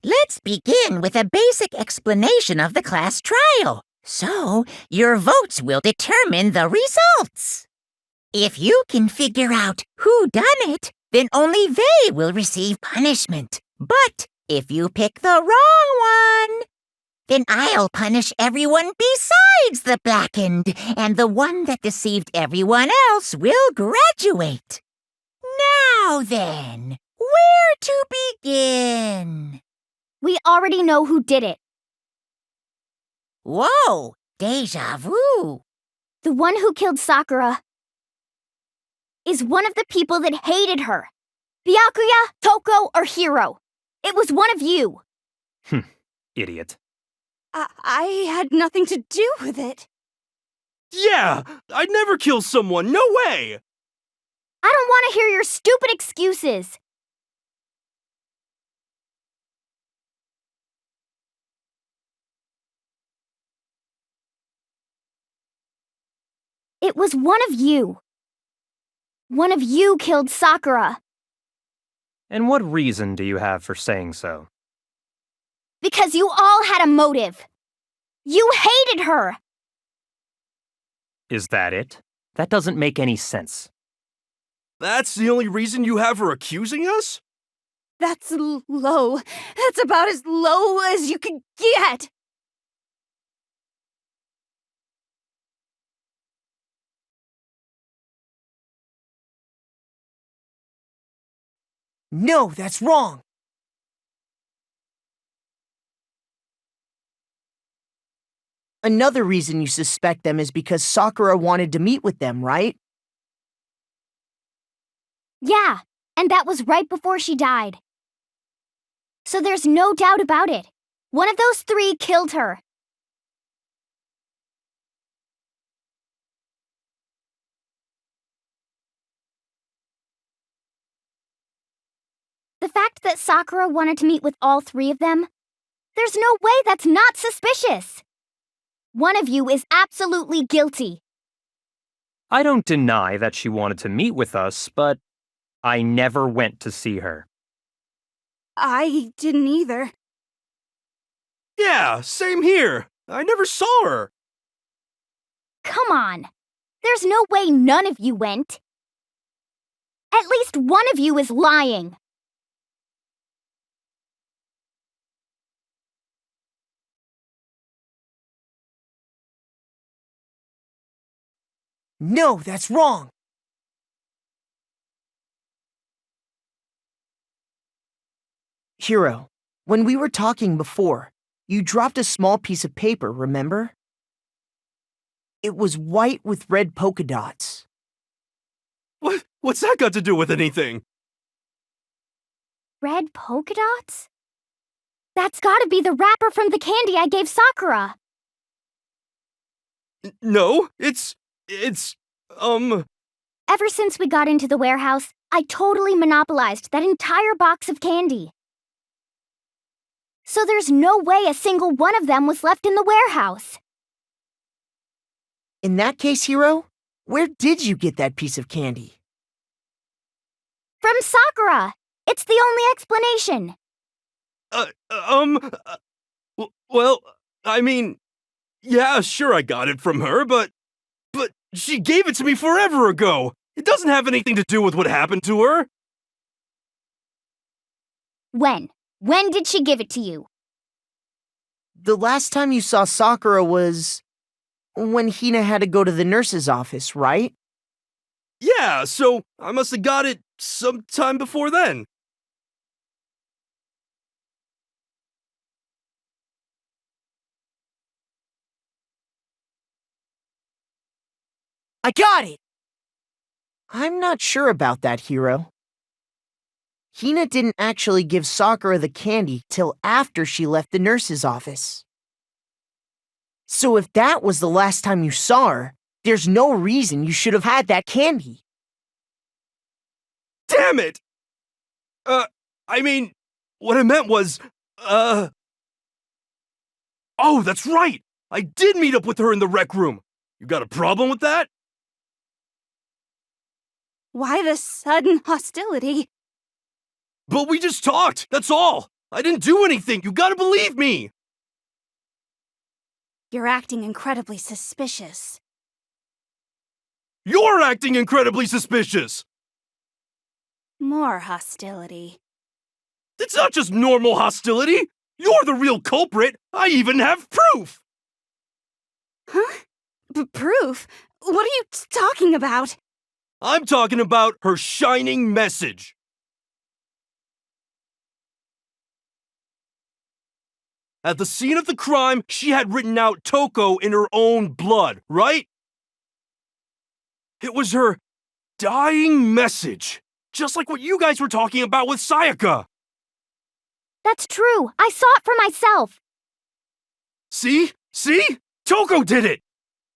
Let's begin with a basic explanation of the class trial. So, your votes will determine the results. If you can figure out who done it, then only they will receive punishment. But if you pick the wrong one, then I'll punish everyone besides the blackened, and the one that deceived everyone else will graduate. Now then, where to begin? We already know who did it. Whoa, déjà vu. The one who killed Sakura is one of the people that hated her. Byakuya, Toko, or Hiro. It was one of you. Idiot. I had nothing to do with it. Yeah! I'd never kill someone, no way! I don't want to hear your stupid excuses. It was one of you. One of you killed Sakura. And what reason do you have for saying so? Because you all had a motive. You hated her. Is that it? That doesn't make any sense. That's the only reason you have her accusing us? That's low. That's about as low as you could get. No, that's wrong. Another reason you suspect them is because Sakura wanted to meet with them, right? Yeah, and that was right before she died. So there's no doubt about it. One of those three killed her. The fact that Sakura wanted to meet with all three of them, there's no way that's not suspicious. One of you is absolutely guilty. I don't deny that she wanted to meet with us, but I never went to see her. I didn't either. Yeah, same here. I never saw her. Come on. There's no way none of you went. At least one of you is lying. No, that's wrong. Hiro, when we were talking before, you dropped a small piece of paper, remember? It was white with red polka dots. What's that got to do with anything? Red polka dots? That's gotta be the wrapper from the candy I gave Sakura. No, it's, Ever since we got into the warehouse, I totally monopolized that entire box of candy. So there's no way a single one of them was left in the warehouse. In that case, Hiro, where did you get that piece of candy? From Sakura! It's the only explanation. Well, I mean, yeah, sure I got it from her, but she gave it to me forever ago. It doesn't have anything to do with what happened to her. When? When did she give it to you? The last time you saw Sakura was when Hina had to go to the nurse's office, right? Yeah, so I must have got it sometime before then. I got it! I'm not sure about that, Hiro. Hina didn't actually give Sakura the candy till after she left the nurse's office. So if that was the last time you saw her, there's no reason you should have had that candy. Damn it! I mean, what I meant was, oh, that's right! I did meet up with her in the rec room. You got a problem with that? Why the sudden hostility? But we just talked, that's all! I didn't do anything! You gotta believe me! You're acting incredibly suspicious. You're acting incredibly suspicious! More hostility. It's not just normal hostility! You're the real culprit! I even have proof! Huh? Proof? What are you talking about? I'm talking about her shining message. At the scene of the crime, she had written out Toko in her own blood, right? It was her dying message. Just like what you guys were talking about with Sayaka. That's true. I saw it for myself. See? See? Toko did it!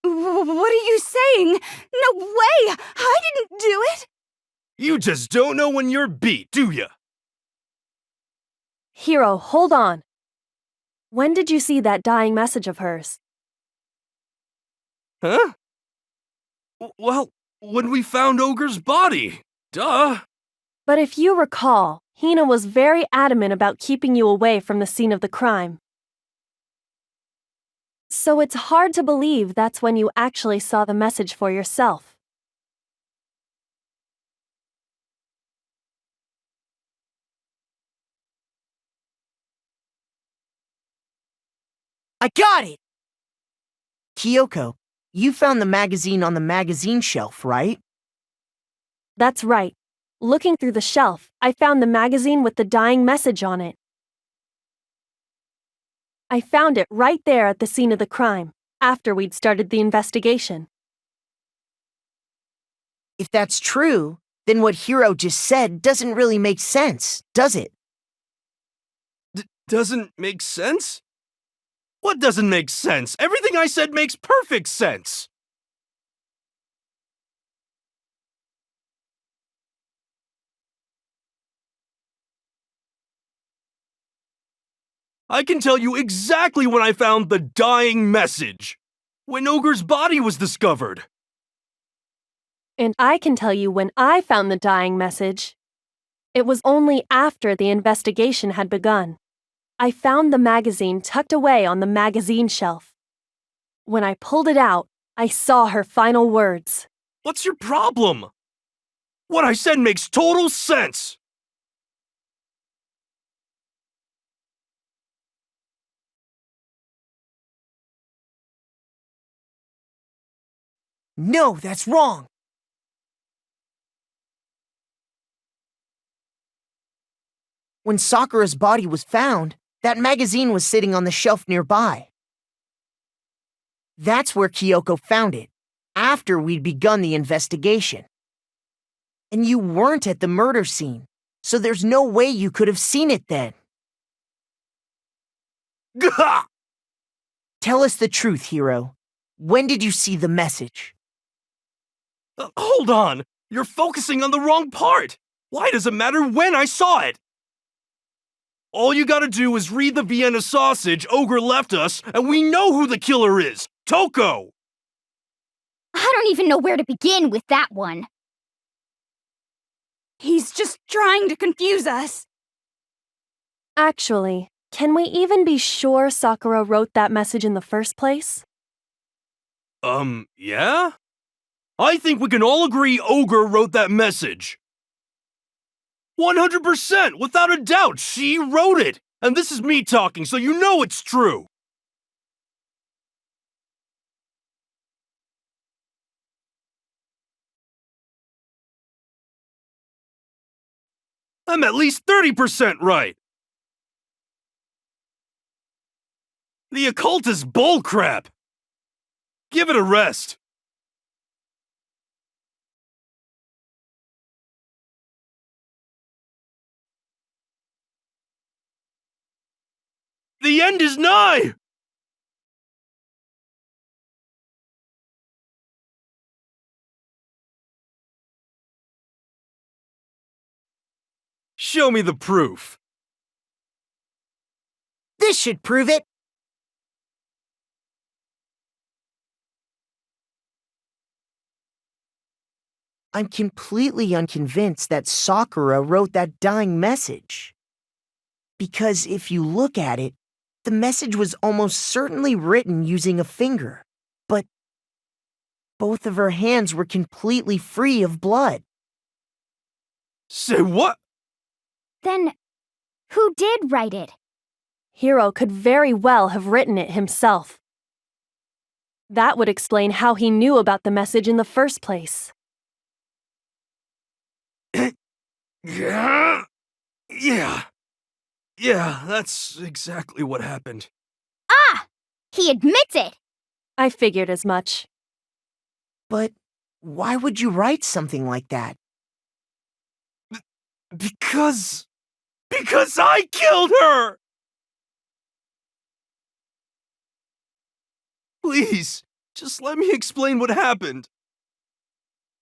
What are you saying? No way! I didn't do it! You just don't know when you're beat, do ya? Hiro, hold on. When did you see that dying message of hers? Huh? Well, when we found Ogre's body. Duh. But if you recall, Hina was very adamant about keeping you away from the scene of the crime. So it's hard to believe that's when you actually saw the message for yourself. I got it! Kyoko, you found the magazine on the magazine shelf, right? That's right. Looking through the shelf, I found the magazine with the dying message on it. I found it right there at the scene of the crime, after we'd started the investigation. If that's true, then what Hiro just said doesn't really make sense, does it? Doesn't make sense? What doesn't make sense? Everything I said makes perfect sense! I can tell you exactly when I found the dying message. When Ogre's body was discovered. And I can tell you when I found the dying message. It was only after the investigation had begun. I found the magazine tucked away on the magazine shelf. When I pulled it out, I saw her final words. What's your problem? What I said makes total sense! No, that's wrong! When Sakura's body was found, that magazine was sitting on the shelf nearby. That's where Kyoko found it, after we'd begun the investigation. And you weren't at the murder scene, so there's no way you could have seen it then. Gah! Tell us the truth, Hiro. When did you see the message? Hold on! You're focusing on the wrong part! Why does it matter when I saw it? All you gotta do is read the Vienna sausage Ogre left us, and we know who the killer is! Toko! I don't even know where to begin with that one. He's just trying to confuse us. Actually, can we even be sure Sakura wrote that message in the first place? Yeah? I think we can all agree Ogre wrote that message. 100%, without a doubt, she wrote it! And this is me talking, so you know it's true! I'm at least 30% right! The occult is bullcrap! Give it a rest! The end is nigh! Show me the proof. This should prove it! I'm completely unconvinced that Sakura wrote that dying message. Because if you look at it, the message was almost certainly written using a finger, but both of her hands were completely free of blood. Say what? Then, who did write it? Hiro could very well have written it himself. That would explain how he knew about the message in the first place. Yeah. Yeah, that's exactly what happened. Ah! He admits it! I figured as much. But why would you write something like that? Because I killed her! Please, just let me explain what happened.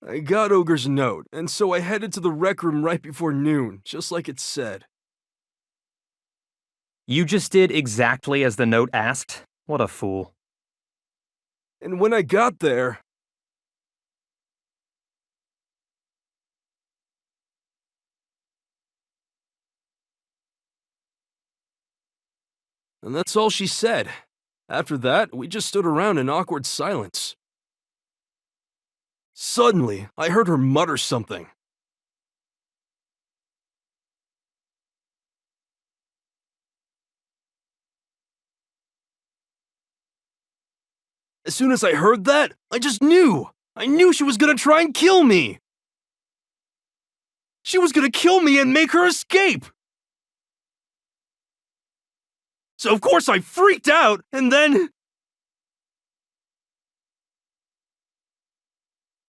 I got Ogre's note, and so I headed to the rec room right before noon, just like it said. You just did exactly as the note asked? What a fool. And when I got there... And that's all she said. After that, we just stood around in awkward silence. Suddenly, I heard her mutter something. As soon as I heard that, I just knew! I knew she was gonna try and kill me! She was gonna kill me and make her escape! So of course I freaked out, and then...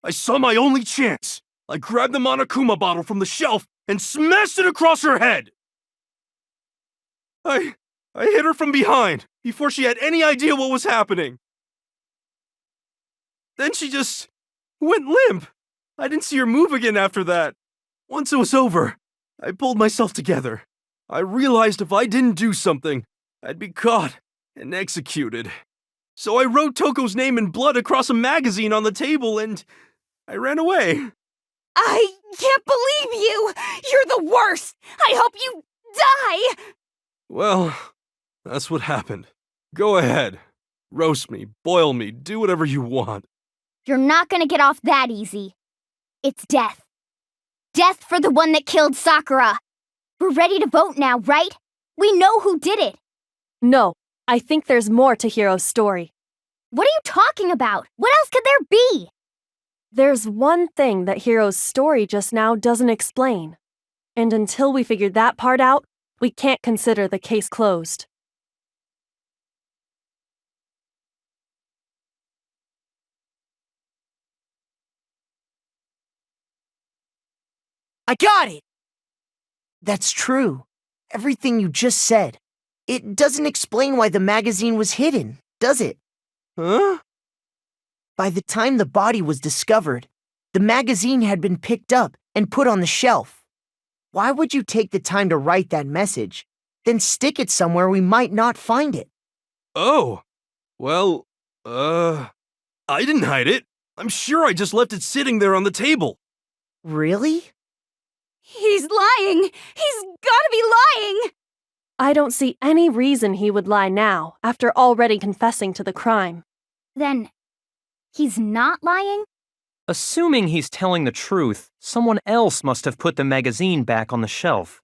I saw my only chance. I grabbed the Monokuma bottle from the shelf and smashed it across her head! I hit her from behind, before she had any idea what was happening. Then she just went limp. I didn't see her move again after that. Once it was over, I pulled myself together. I realized if I didn't do something, I'd be caught and executed. So I wrote Toko's name in blood across a magazine on the table and I ran away. I can't believe you! You're the worst! I hope you die! Well, that's what happened. Go ahead. Roast me, boil me, do whatever you want. You're not gonna get off that easy. It's death. Death for the one that killed Sakura. We're ready to vote now, right? We know who did it. No, I think there's more to Hiro's story. What are you talking about? What else could there be? There's one thing that Hiro's story just now doesn't explain. And until we figure that part out, we can't consider the case closed. I got it! That's true. Everything you just said. It doesn't explain why the magazine was hidden, does it? Huh? By the time the body was discovered, the magazine had been picked up and put on the shelf. Why would you take the time to write that message, then stick it somewhere we might not find it? Oh. Well, I didn't hide it. I'm sure I just left it sitting there on the table. Really? He's lying! He's gotta be lying! I don't see any reason he would lie now, after already confessing to the crime. Then, he's not lying? Assuming he's telling the truth, someone else must have put the magazine back on the shelf.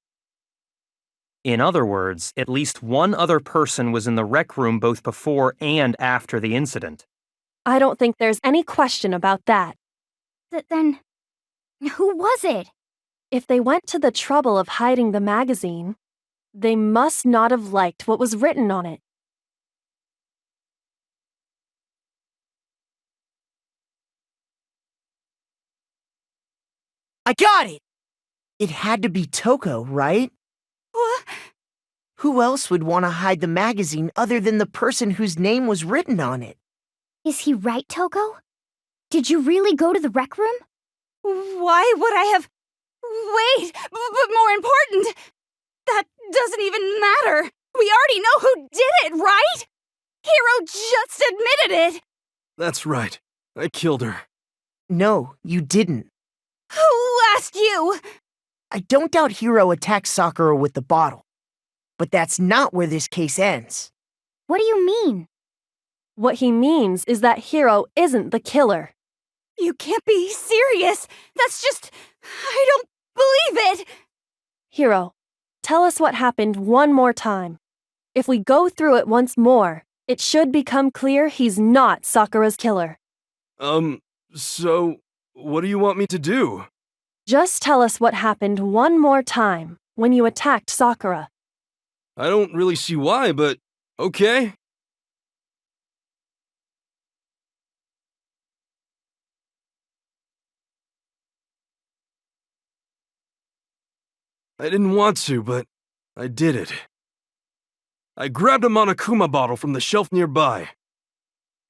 In other words, at least one other person was in the rec room both before and after the incident. I don't think there's any question about that. Then, who was it? If they went to the trouble of hiding the magazine, they must not have liked what was written on it. I got it! It had to be Toko, right? What? Who else would want to hide the magazine other than the person whose name was written on it? Is he right, Toko? Did you really go to the rec room? Why would I have... Wait, but more important, that doesn't even matter. We already know who did it, right? Hiro just admitted it. That's right. I killed her. No, you didn't. Who asked you? I don't doubt Hiro attacked Sakura with the bottle. But that's not where this case ends. What do you mean? What he means is that Hiro isn't the killer. You can't be serious. That's just... I don't believe it. Hiro, tell us what happened one more time. If we go through it once more, it should become clear he's not Sakura's killer. So, what do you want me to do? Just tell us what happened one more time when you attacked Sakura. I don't really see why, but okay. I didn't want to, but I did it. I grabbed a Monokuma bottle from the shelf nearby,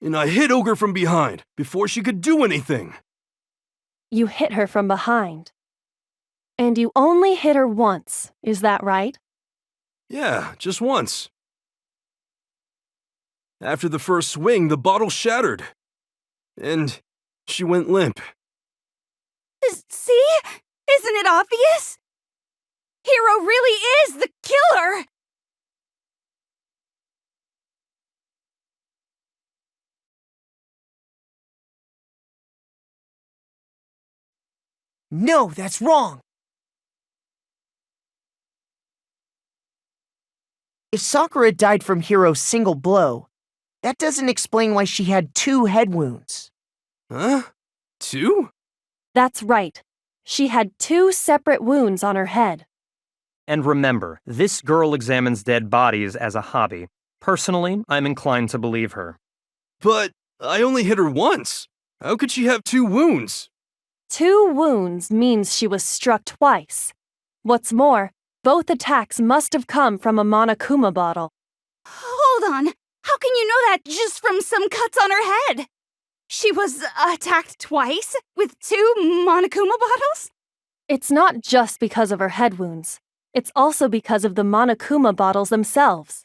and I hit Ogre from behind before she could do anything. You hit her from behind. And you only hit her once, is that right? Yeah, just once. After the first swing, the bottle shattered, and she went limp. See? Isn't it obvious? Hiro really is the killer! No, that's wrong. If Sakura died from Hiro's single blow, that doesn't explain why she had 2 head wounds. Huh? 2? That's right. She had 2 separate wounds on her head. And remember, this girl examines dead bodies as a hobby. Personally, I'm inclined to believe her. But I only hit her once. How could she have 2 wounds? 2 wounds means she was struck twice. What's more, both attacks must have come from a Monokuma bottle. Hold on. How can you know that just from some cuts on her head? She was attacked twice with 2 Monokuma bottles? It's not just because of her head wounds. It's also because of the Monokuma bottles themselves.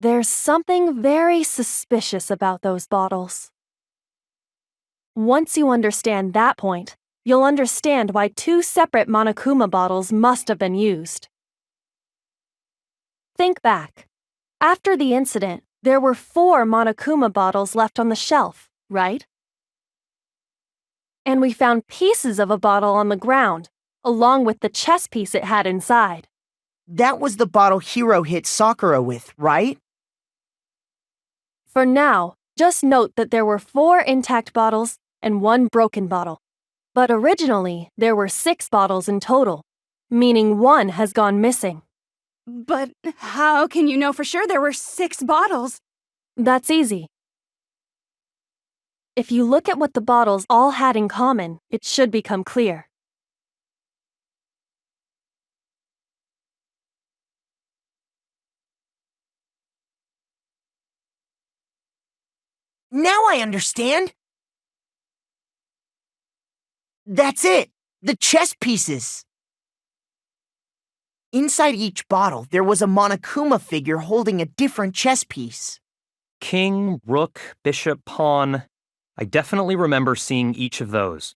There's something very suspicious about those bottles. Once you understand that point, you'll understand why 2 separate Monokuma bottles must have been used. Think back. After the incident, there were 4 Monokuma bottles left on the shelf, right? And we found pieces of a bottle on the ground, along with the chess piece it had inside. That was the bottle Hiro hit Sakura with, right? For now, just note that there were 4 intact bottles and 1 broken bottle. But originally, there were 6 bottles in total, meaning 1 has gone missing. But how can you know for sure there were 6 bottles? That's easy. If you look at what the bottles all had in common, it should become clear. Now I understand. That's it! The chess pieces! Inside each bottle, there was a Monokuma figure holding a different chess piece. King, rook, bishop, pawn. I definitely remember seeing each of those.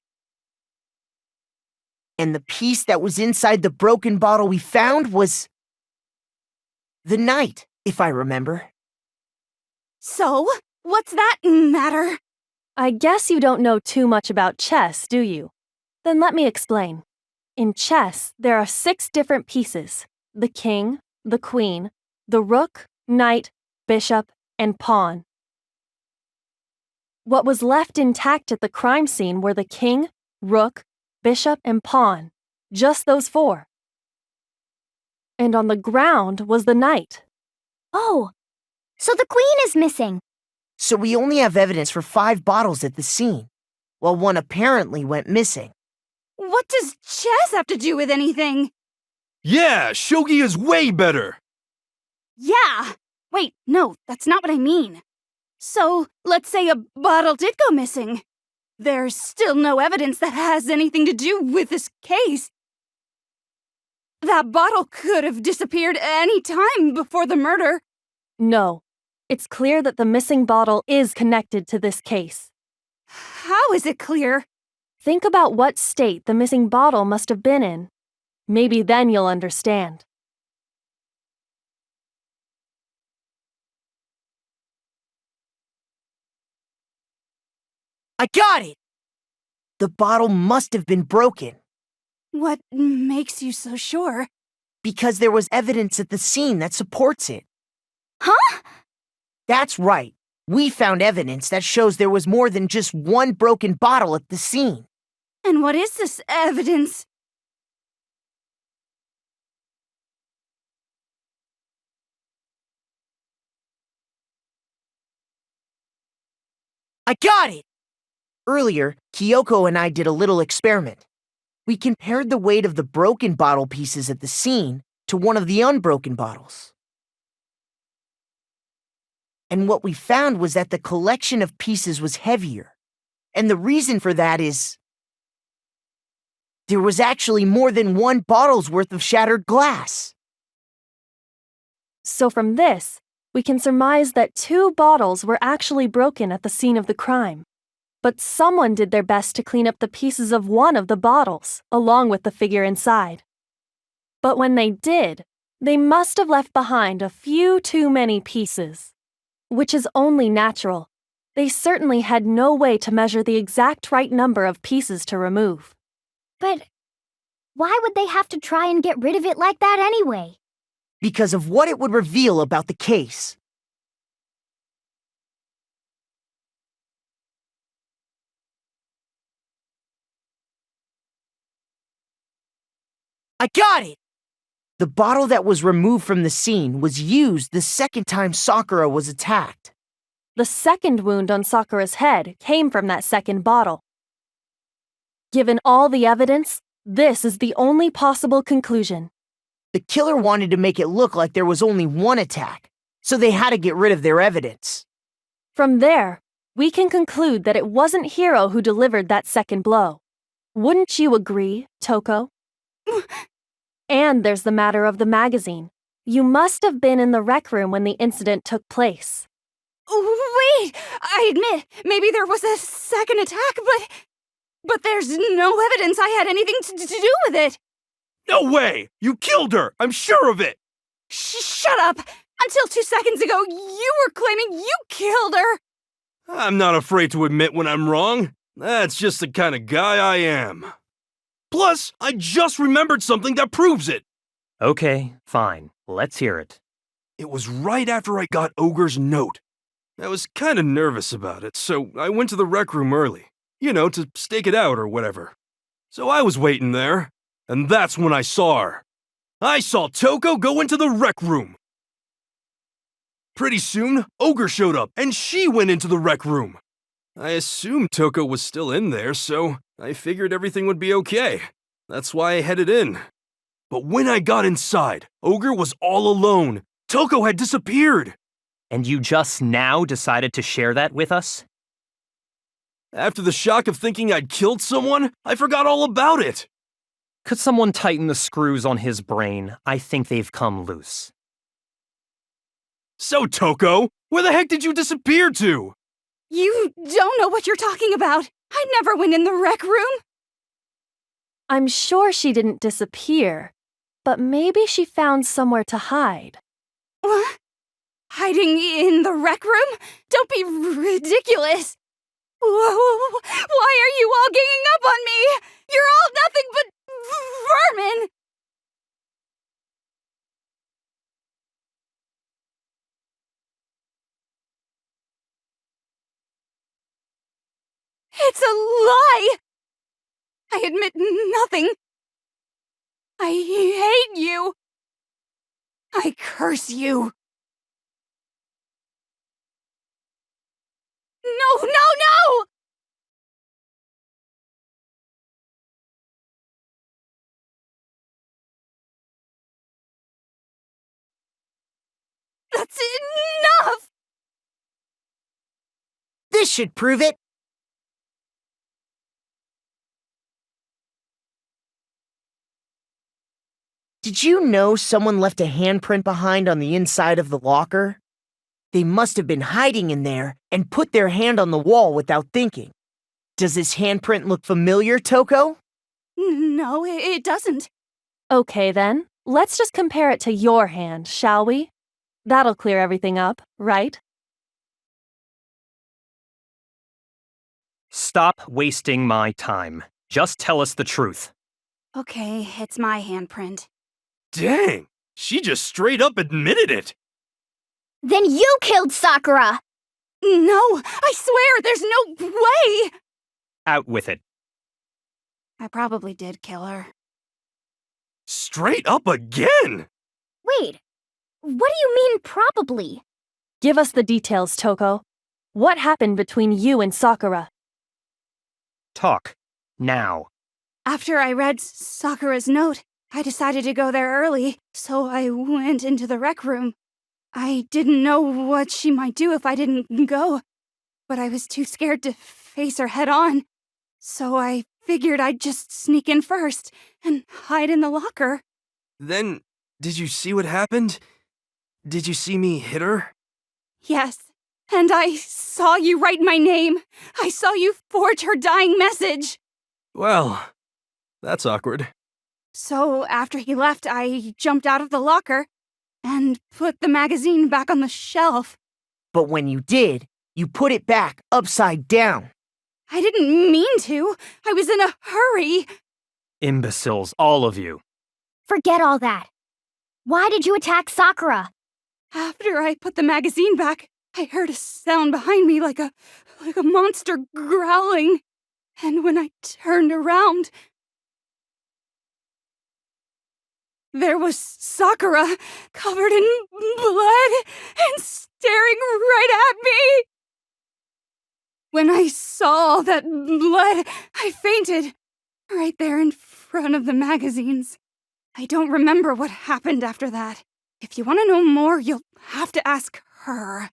And the piece that was inside the broken bottle we found was... the knight, if I remember. So, what's that matter? I guess you don't know too much about chess, do you? Then let me explain. In chess, there are 6 different pieces: the king, the queen, the rook, knight, bishop, and pawn. What was left intact at the crime scene were the king, rook, bishop, and pawn. Just those 4. And on the ground was the knight. Oh, so the queen is missing. So we only have evidence for 5 bottles at the scene, while 1 apparently went missing. What does chess have to do with anything? Yeah, shogi is way better! Yeah! Wait, no, that's not what I mean. So, let's say a bottle did go missing. There's still no evidence that has anything to do with this case. That bottle could have disappeared any time before the murder. No, it's clear that the missing bottle is connected to this case. How is it clear? Think about what state the missing bottle must have been in. Maybe then you'll understand. I got it! The bottle must have been broken. What makes you so sure? Because there was evidence at the scene that supports it. Huh? That's right. We found evidence that shows there was more than just one broken bottle at the scene. And what is this evidence? I got it! Earlier, Kyoko and I did a little experiment. We compared the weight of the broken bottle pieces at the scene to one of the unbroken bottles. And what we found was that the collection of pieces was heavier. And the reason for that is there was actually more than one bottle's worth of shattered glass. So from this, we can surmise that 2 bottles were actually broken at the scene of the crime. But someone did their best to clean up the pieces of one of the bottles, along with the figure inside. But when they did, they must have left behind a few too many pieces. Which is only natural. They certainly had no way to measure the exact right number of pieces to remove. But why would they have to try and get rid of it like that anyway? Because of what it would reveal about the case. I got it! The bottle that was removed from the scene was used the second time Sakura was attacked. The second wound on Sakura's head came from that second bottle. Given all the evidence, this is the only possible conclusion. The killer wanted to make it look like there was only one attack, so they had to get rid of their evidence. From there, we can conclude that it wasn't Hiro who delivered that second blow. Wouldn't you agree, Toko? And there's the matter of the magazine. You must have been in the rec room when the incident took place. Wait! I admit, maybe there was a second attack, but there's no evidence I had anything to do with it! No way! You killed her! I'm sure of it! Shut up! Until 2 seconds ago, you were claiming you killed her! I'm not afraid to admit when I'm wrong. That's just the kind of guy I am. Plus, I just remembered something that proves it. Okay, fine. Let's hear it. It was right after I got Ogre's note. I was kind of nervous about it, so I went to the rec room early. You know, to stake it out or whatever. So I was waiting there, and that's when I saw her. I saw Toko go into the rec room. Pretty soon, Ogre showed up, and she went into the rec room. I assumed Toko was still in there, so I figured everything would be okay. That's why I headed in. But when I got inside, Ogre was all alone. Toko had disappeared. And you just now decided to share that with us? After the shock of thinking I'd killed someone, I forgot all about it. Could someone tighten the screws on his brain? I think they've come loose. So, Toko, where the heck did you disappear to? You don't know what you're talking about. I never went in the rec room. I'm sure she didn't disappear, but maybe she found somewhere to hide. What? Hiding in the rec room? Don't be ridiculous. Whoa, why are you all ganging up on me? You're all nothing but vermin. It's a lie! I admit nothing. I hate you. I curse you. No, no, no! That's enough! This should prove it. Did you know someone left a handprint behind on the inside of the locker? They must have been hiding in there and put their hand on the wall without thinking. Does this handprint look familiar, Toko? No, it doesn't. Okay then, let's just compare it to your hand, shall we? That'll clear everything up, right? Stop wasting my time. Just tell us the truth. Okay, it's my handprint. Dang, she just straight up admitted it. Then you killed Sakura! No, I swear, there's no way! Out with it. I probably did kill her. Straight up again! Wait, what do you mean probably? Give us the details, Toko. What happened between you and Sakura? Talk. Now. After I read Sakura's note, I decided to go there early, so I went into the rec room. I didn't know what she might do if I didn't go, but I was too scared to face her head on. So I figured I'd just sneak in first and hide in the locker. Then, did you see what happened? Did you see me hit her? Yes, and I saw you write my name. I saw you forge her dying message. Well, that's awkward. So after he left, I jumped out of the locker and put the magazine back on the shelf. But when you did, you put it back upside down. I didn't mean to. I was in a hurry. Imbeciles, all of you. Forget all that. Why did you attack Sakura? After I put the magazine back, I heard a sound behind me like a monster growling. And when I turned around, there was Sakura, covered in blood and staring right at me. When I saw all that blood, I fainted, right there in front of the magazines. I don't remember what happened after that. If you want to know more, you'll have to ask her.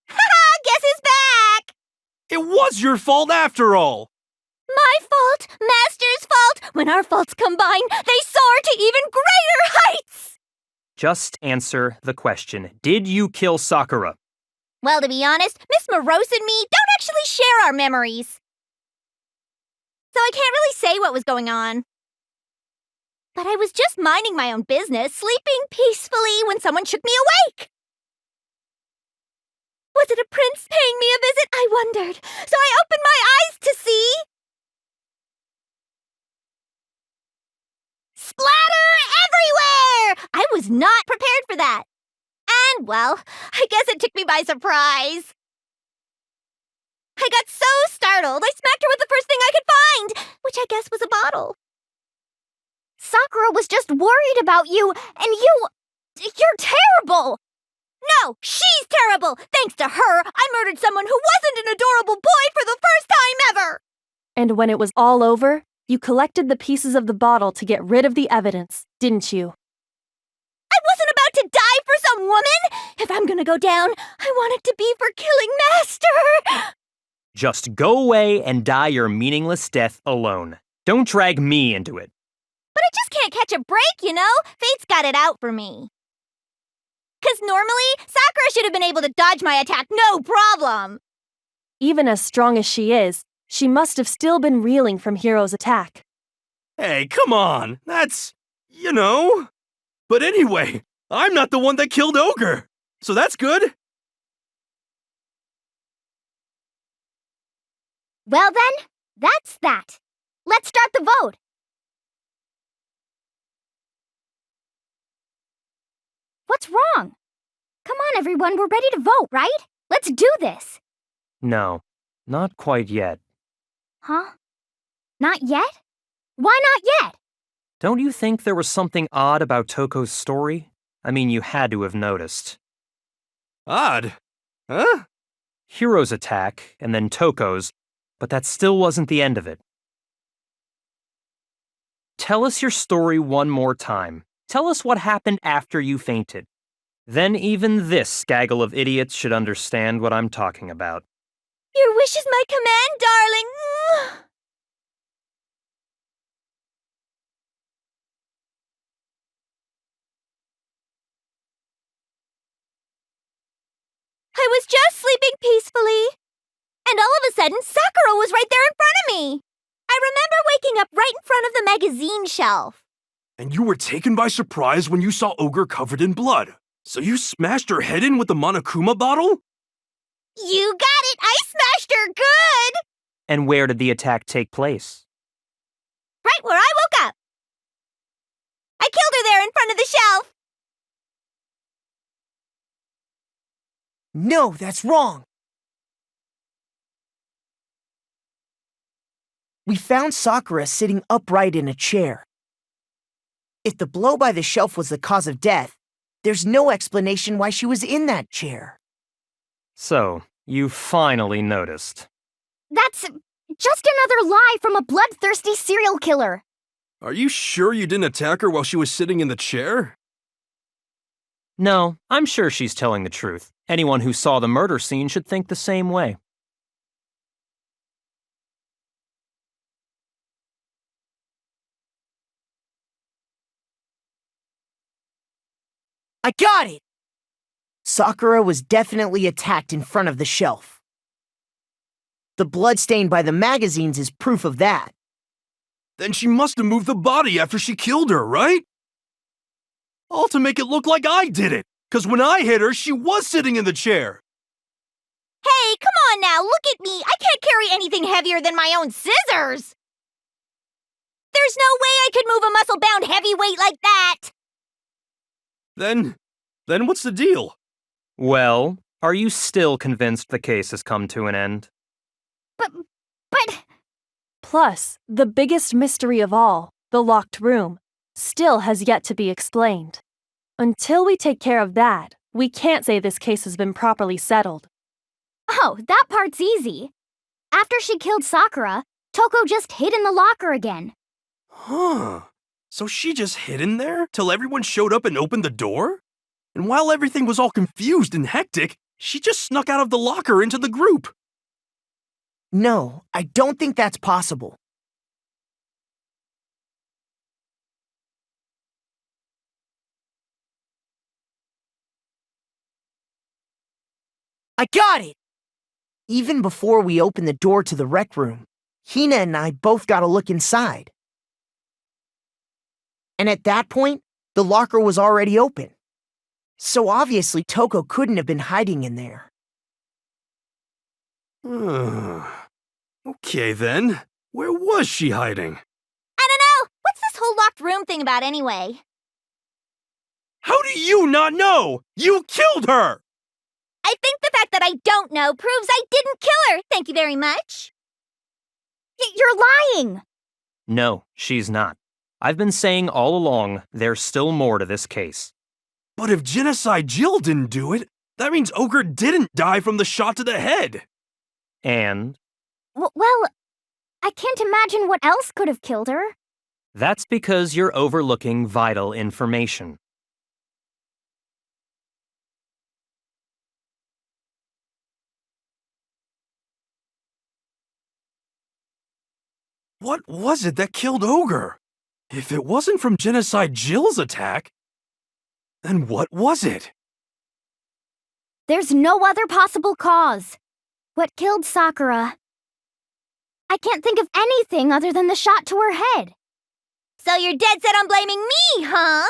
Haha, guess who's back? It was your fault after all! My fault, Master's fault. When our faults combine, they soar to even greater heights. Just answer the question. Did you kill Sakura? Well, to be honest, Miss Morose and me don't actually share our memories. So I can't really say what was going on. But I was just minding my own business, sleeping peacefully when someone shook me awake. Was it a prince paying me a visit? I wondered. So I opened my eyes to see... splatter everywhere! I was not prepared for that. And, well, I guess it took me by surprise. I got so startled, I smacked her with the first thing I could find, which I guess was a bottle. Sakura was just worried about you, and you're terrible! No, she's terrible! Thanks to her, I murdered someone who wasn't an adorable boy for the first time ever! And when it was all over, you collected the pieces of the bottle to get rid of the evidence, didn't you? I wasn't about to die for some woman! If I'm gonna go down, I want it to be for killing Master! Just go away and die your meaningless death alone. Don't drag me into it. But I just can't catch a break, you know? Fate's got it out for me. 'Cause normally, Sakura should have been able to dodge my attack, no problem! Even as strong as she is, she must have still been reeling from Hiro's attack. Hey, come on! That's... you know... But anyway, I'm not the one that killed Ogre, so that's good. Well then, that's that. Let's start the vote. What's wrong? Come on, everyone, we're ready to vote, right? Let's do this. No, not quite yet. Huh? Not yet? Why not yet? Don't you think there was something odd about Toko's story? I mean, you had to have noticed. Odd? Huh? Hiro's attack, and then Toko's, but that still wasn't the end of it. Tell us your story one more time. Tell us what happened after you fainted. Then even this gaggle of idiots should understand what I'm talking about. Your wish is my command, darling. I was just sleeping peacefully. And all of a sudden, Sakura was right there in front of me. I remember waking up right in front of the magazine shelf. And you were taken by surprise when you saw Ogre covered in blood. So you smashed her head in with the Monokuma bottle? You got it! I smashed her good! And where did the attack take place? Right where I woke up. I killed her there in front of the shelf. No, that's wrong. We found Sakura sitting upright in a chair. If the blow by the shelf was the cause of death, there's no explanation why she was in that chair. So, you finally noticed. That's just another lie from a bloodthirsty serial killer. Are you sure you didn't attack her while she was sitting in the chair? No, I'm sure she's telling the truth. Anyone who saw the murder scene should think the same way. I got it! Sakura was definitely attacked in front of the shelf. The blood stain by the magazines is proof of that. Then she must have moved the body after she killed her, right? All to make it look like I did it, because when I hit her, she was sitting in the chair. Hey, come on now, look at me. I can't carry anything heavier than my own scissors. There's no way I could move a muscle-bound heavyweight like that. Then what's the deal? Well, are you still convinced the case has come to an end? But... Plus, the biggest mystery of all, the locked room, still has yet to be explained. Until we take care of that, we can't say this case has been properly settled. Oh, that part's easy. After she killed Sakura, Toko just hid in the locker again. Huh. So she just hid in there till everyone showed up and opened the door? And while everything was all confused and hectic, she just snuck out of the locker into the group. No, I don't think that's possible. I got it! Even before we opened the door to the rec room, Hina and I both got a look inside. And at that point, the locker was already open. So obviously Toko couldn't have been hiding in there. Okay then, where was she hiding? I don't know. What's this whole locked room thing about anyway? How do you not know? You killed her! I think the fact that I don't know proves I didn't kill her. Thank you very much. You're lying. No, she's not. I've been saying all along, there's still more to this case. But if Genocide Jill didn't do it, that means Ogre didn't die from the shot to the head. And? Well, I can't imagine what else could have killed her. That's because you're overlooking vital information. What was it that killed Ogre? If it wasn't from Genocide Jill's attack, then what was it? There's no other possible cause. What killed Sakura? I can't think of anything other than the shot to her head. So you're dead set on blaming me, huh?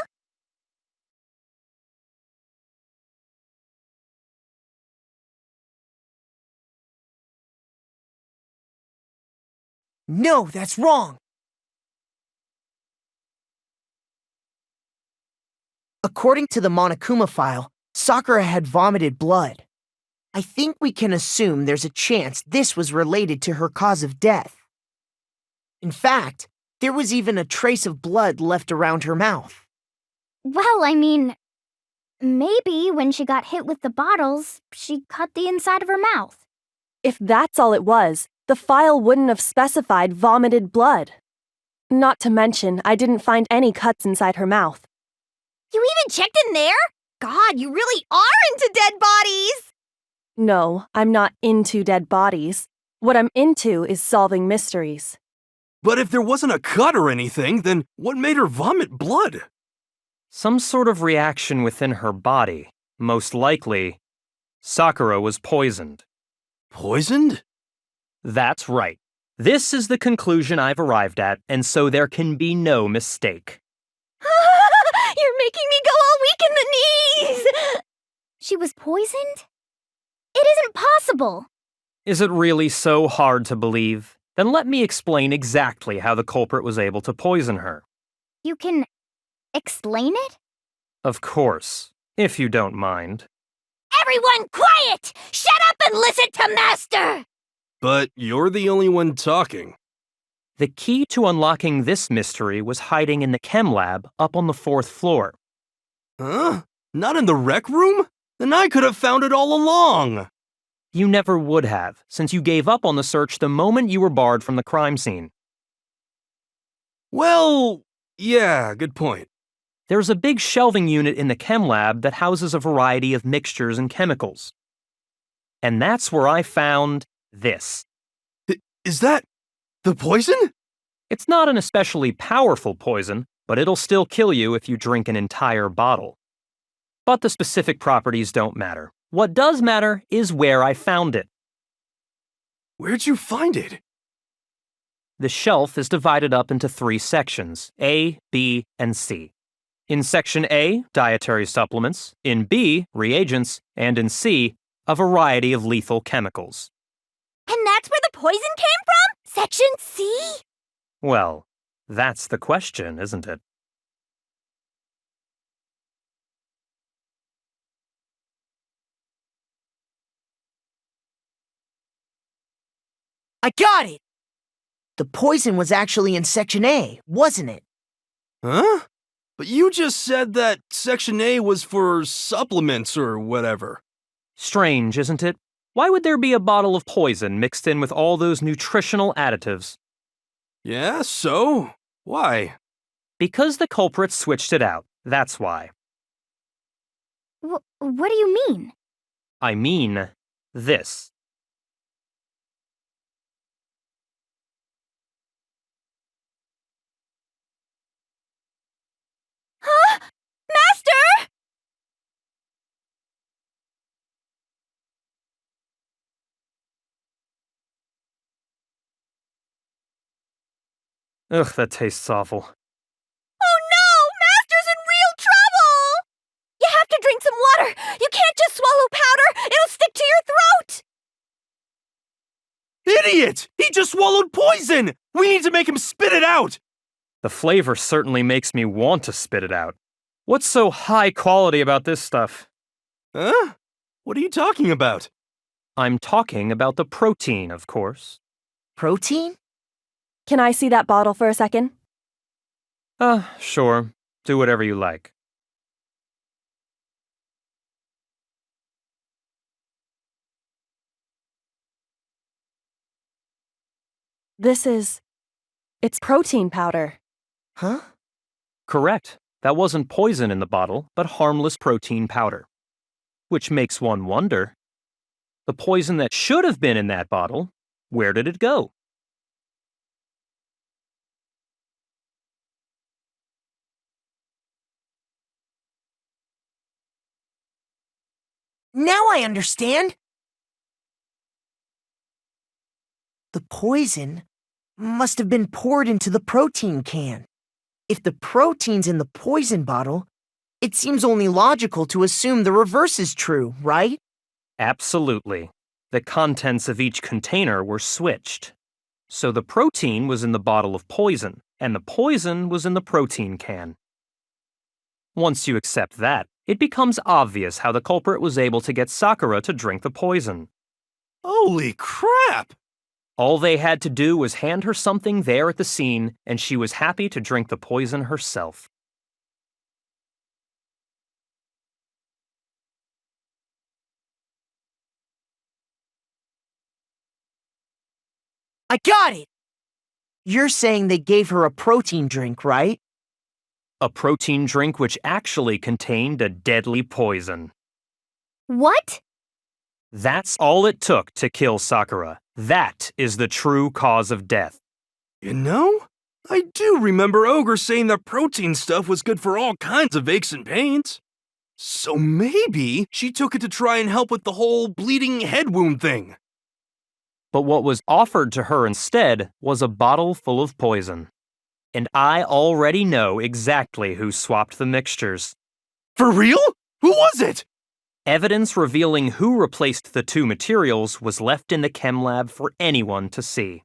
No, that's wrong. According to the Monokuma file, Sakura had vomited blood. I think we can assume there's a chance this was related to her cause of death. In fact, there was even a trace of blood left around her mouth. Well, I mean, maybe when she got hit with the bottles, she cut the inside of her mouth. If that's all it was, the file wouldn't have specified vomited blood. Not to mention, I didn't find any cuts inside her mouth. You even checked in there? God, you really are into dead bodies! No, I'm not into dead bodies. What I'm into is solving mysteries. But if there wasn't a cut or anything, then what made her vomit blood? Some sort of reaction within her body. Most likely, Sakura was poisoned. Poisoned? That's right. This is the conclusion I've arrived at, and so there can be no mistake. You're making me go all weak in the knees! She was poisoned? It isn't possible! impossible. Is it really so hard to believe? Then let me explain exactly how the culprit was able to poison her. You can explain it? Of course, if you don't mind. Everyone quiet! Shut up and listen to Master! But you're the only one talking. The key to unlocking this mystery was hiding in the chem lab up on the 4th floor. Huh? Not in the rec room? Then I could have found it all along. You never would have, since you gave up on the search the moment you were barred from the crime scene. Well, yeah, good point. There's a big shelving unit in the chem lab that houses a variety of mixtures and chemicals. And that's where I found this. Is that the poison? It's not an especially powerful poison, but it'll still kill you if you drink an entire bottle. But the specific properties don't matter. What does matter is where I found it. Where'd you find it? The shelf is divided up into 3 sections, A, B, and C. In Section A, dietary supplements, in B, reagents, and in C, a variety of lethal chemicals. And that's where the poison came from? Section C? Well, that's the question, isn't it? I got it! The poison was actually in Section A, wasn't it? Huh? But you just said that Section A was for supplements or whatever. Strange, isn't it? Why would there be a bottle of poison mixed in with all those nutritional additives? Yeah, so? Why? Because the culprit switched it out, that's why. What do you mean? I mean, this. Huh? Master! Ugh, that tastes awful. Oh no! Master's in real trouble! You have to drink some water! You can't just swallow powder! It'll stick to your throat! Idiot! He just swallowed poison! We need to make him spit it out! The flavor certainly makes me want to spit it out. What's so high quality about this stuff? Huh? What are you talking about? I'm talking about the protein, of course. Protein? Can I see that bottle for a second? Sure. Do whatever you like. It's protein powder. Huh? Correct. That wasn't poison in the bottle, but harmless protein powder. Which makes one wonder. The poison that should have been in that bottle, where did it go? Now I understand! The poison must have been poured into the protein can. If the protein's in the poison bottle, it seems only logical to assume the reverse is true, right? Absolutely. The contents of each container were switched. So the protein was in the bottle of poison, and the poison was in the protein can. Once you accept that, it becomes obvious how the culprit was able to get Sakura to drink the poison. Holy crap! All they had to do was hand her something there at the scene, and she was happy to drink the poison herself. I got it! You're saying they gave her a protein drink, right? A protein drink which actually contained a deadly poison. What? That's all it took to kill Sakura. That is the true cause of death. You know, I do remember Ogre saying that protein stuff was good for all kinds of aches and pains. So maybe she took it to try and help with the whole bleeding head wound thing. But what was offered to her instead was a bottle full of poison. And I already know exactly who swapped the mixtures. For real? Who was it? Evidence revealing who replaced the two materials was left in the chem lab for anyone to see.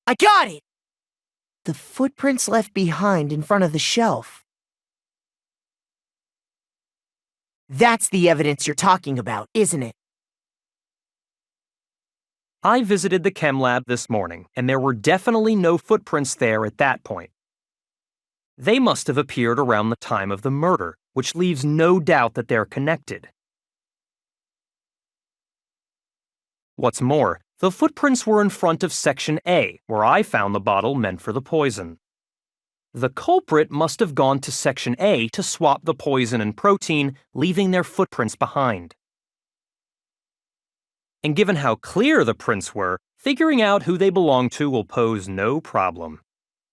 I got it! The footprints left behind in front of the shelf. That's the evidence you're talking about, isn't it? I visited the chem lab this morning, and there were definitely no footprints there at that point. They must have appeared around the time of the murder, which leaves no doubt that they're connected. What's more, the footprints were in front of Section A, where I found the bottle meant for the poison. The culprit must have gone to Section A to swap the poison and protein, leaving their footprints behind. And given how clear the prints were, figuring out who they belong to will pose no problem.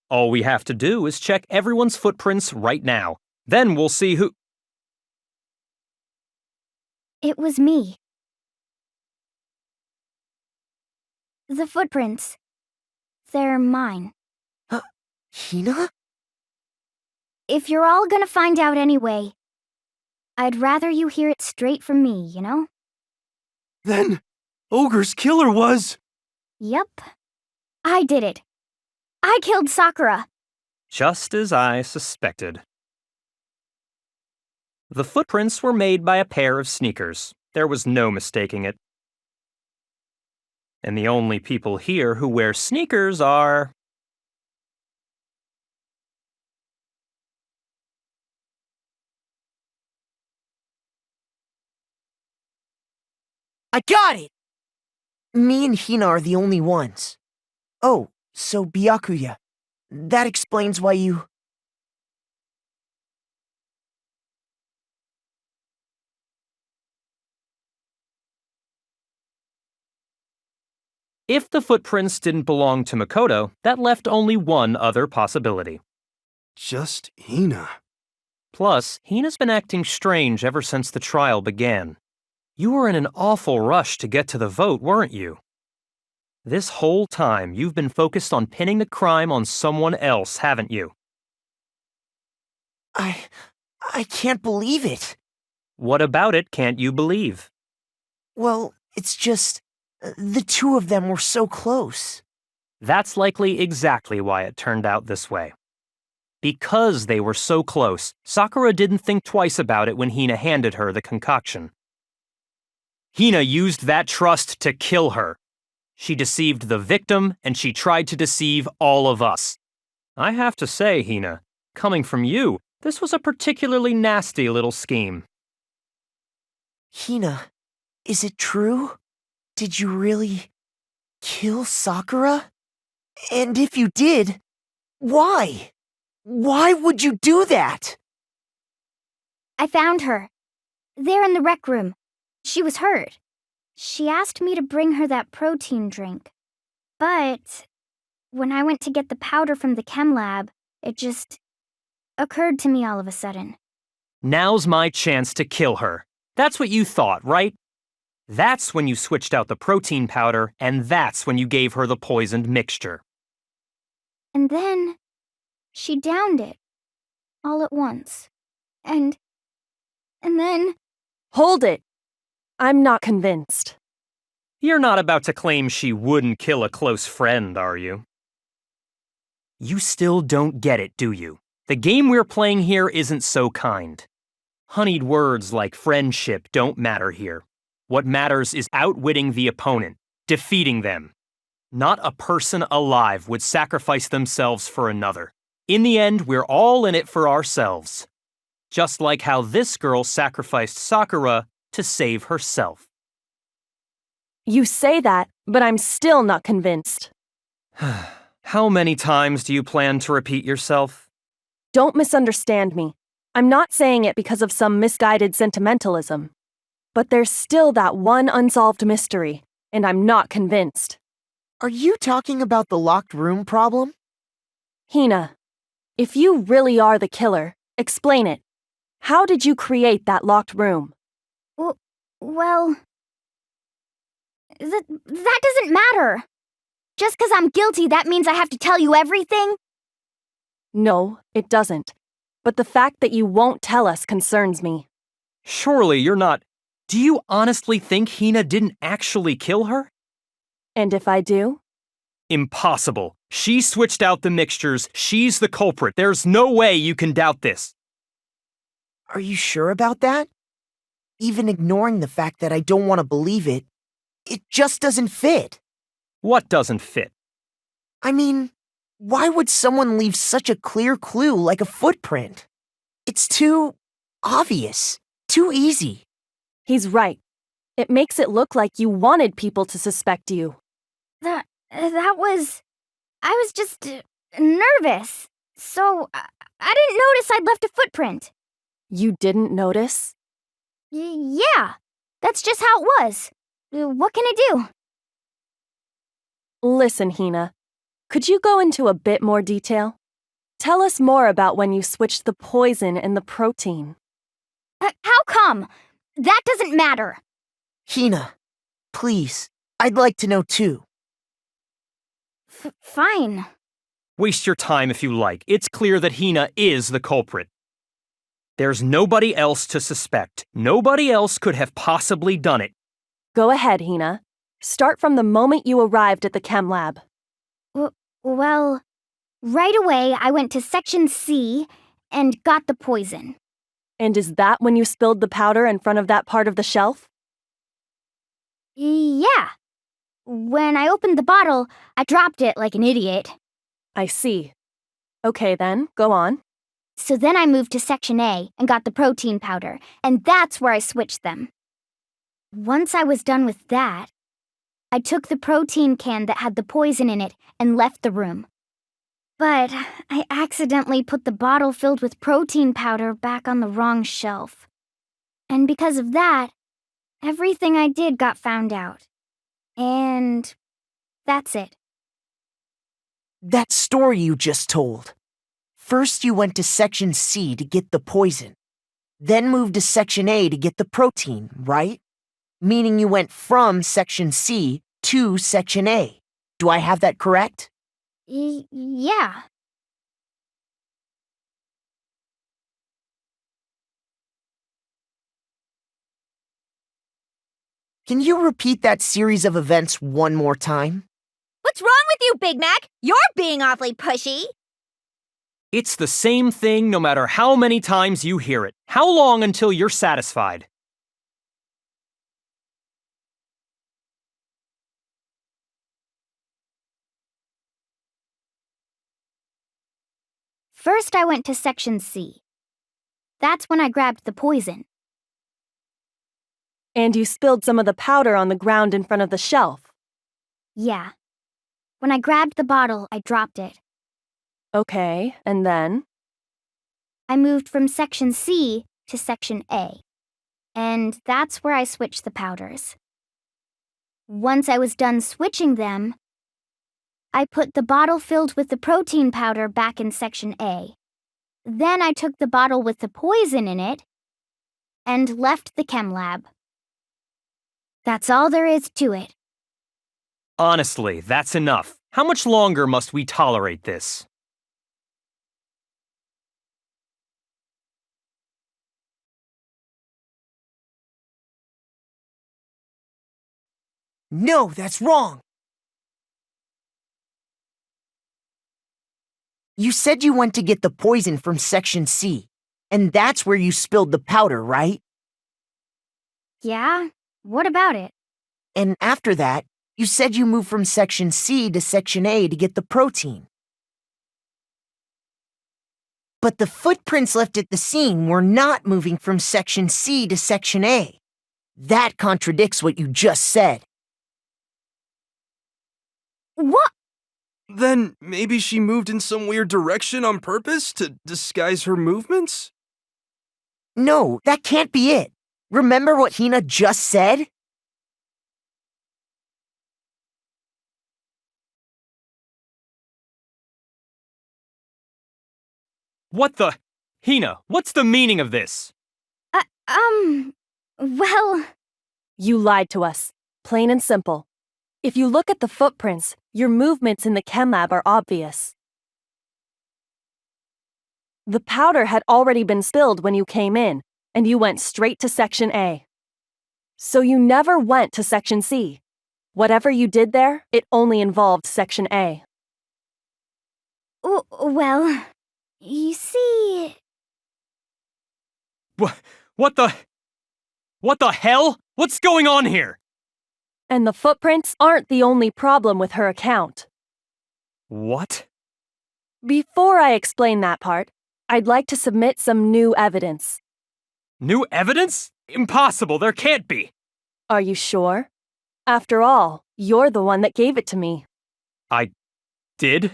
All we have to do is check everyone's footprints right now. Then we'll see who... It was me. The footprints. They're mine. Hina? If you're all gonna find out anyway, I'd rather you hear it straight from me, you know? Then, Ogre's killer was... Yep. I did it. I killed Sakura. Just as I suspected. The footprints were made by a pair of sneakers. There was no mistaking it. And the only people here who wear sneakers are... I got it! Me and Hina are the only ones. Oh, so Byakuya. That explains why you... If the footprints didn't belong to Makoto, that left only one other possibility. Just Hina. Plus, Hina's been acting strange ever since the trial began. You were in an awful rush to get to the vote, weren't you? This whole time, you've been focused on pinning the crime on someone else, haven't you? I can't believe it. What about it can't you believe? Well, it's just... the two of them were so close. That's likely exactly why it turned out this way. Because they were so close, Sakura didn't think twice about it when Hina handed her the concoction. Hina used that trust to kill her. She deceived the victim, and she tried to deceive all of us. I have to say, Hina, coming from you, this was a particularly nasty little scheme. Hina, is it true? Did you really kill Sakura? And if you did, why? Why would you do that? I found her. There in the rec room. She was hurt. She asked me to bring her that protein drink. But when I went to get the powder from the chem lab, it just occurred to me all of a sudden. Now's my chance to kill her. That's what you thought, right? That's when you switched out the protein powder, and that's when you gave her the poisoned mixture. And then she downed it all at once. And then... Hold it! I'm not convinced. You're not about to claim she wouldn't kill a close friend, are you? You still don't get it, do you? The game we're playing here isn't so kind. Honeyed words like friendship don't matter here. What matters is outwitting the opponent, defeating them. Not a person alive would sacrifice themselves for another. In the end, we're all in it for ourselves. Just like how this girl sacrificed Sakura to save herself. You say that, but I'm still not convinced. How many times do you plan to repeat yourself? Don't misunderstand me. I'm not saying it because of some misguided sentimentalism. But there's still that one unsolved mystery, and I'm not convinced. Are you talking about the locked room problem? Hina, if you really are the killer, explain it. How did you create that locked room? Well... That doesn't matter. Just because I'm guilty, that means I have to tell you everything? No, it doesn't. But the fact that you won't tell us concerns me. Surely you're not. Do you honestly think Hina didn't actually kill her? And if I do? Impossible. She switched out the mixtures. She's the culprit. There's no way you can doubt this. Are you sure about that? Even ignoring the fact that I don't want to believe it, it just doesn't fit. What doesn't fit? I mean, why would someone leave such a clear clue like a footprint? It's too obvious, too easy. He's right. It makes it look like you wanted people to suspect you. I was just nervous. So I didn't notice I'd left a footprint. You didn't notice? Yeah, that's just how it was. What can I do? Listen, Hina. Could you go into a bit more detail? Tell us more about when you switched the poison and the protein. How come? That doesn't matter. Hina, please, I'd like to know too. Fine. Waste your time if you like. It's clear that Hina is the culprit. There's nobody else to suspect. Nobody else could have possibly done it. Go ahead, Hina. Start from the moment you arrived at the chem lab. Well, right away I went to Section C and got the poison. And is that when you spilled the powder in front of that part of the shelf? Yeah. When I opened the bottle, I dropped it like an idiot. I see. Okay then, go on. So then I moved to Section A and got the protein powder, and that's where I switched them. Once I was done with that, I took the protein can that had the poison in it and left the room. But I accidentally put the bottle filled with protein powder back on the wrong shelf. And because of that, everything I did got found out. And that's it. That story you just told. First you went to Section C to get the poison, then moved to Section A to get the protein, right? Meaning you went from Section C to Section A. Do I have that correct? Yeah. Can you repeat that series of events one more time? What's wrong with you, Big Mac? You're being awfully pushy. It's the same thing no matter how many times you hear it. How long until you're satisfied? First, I went to Section C. That's when I grabbed the poison. And you spilled some of the powder on the ground in front of the shelf. Yeah. When I grabbed the bottle, I dropped it. Okay, and then? I moved from Section C to Section A. And that's where I switched the powders. Once I was done switching them, I put the bottle filled with the protein powder back in Section A. Then I took the bottle with the poison in it and left the chem lab. That's all there is to it. Honestly, that's enough. How much longer must we tolerate this? No, that's wrong. You said you went to get the poison from Section C, and that's where you spilled the powder, right? Yeah? What about it? And after that, you said you moved from Section C to Section A to get the protein. But the footprints left at the scene were not moving from Section C to Section A. That contradicts what you just said. What? Then maybe she moved in some weird direction on purpose to disguise her movements? No, that can't be it. Remember what Hina just said? What the? Hina, what's the meaning of this? Well... You lied to us, plain and simple. If you look at the footprints, Your movements in the chem lab are obvious. The powder had already been spilled when you came in, and you went straight to Section A. So you never went to Section C. Whatever you did there, it only involved Section A. Well, you see... What the hell? What's going on here? And the footprints aren't the only problem with her account. What? Before I explain that part, I'd like to submit some new evidence. New evidence? Impossible, there can't be. Are you sure? After all, you're the one that gave it to me. I did?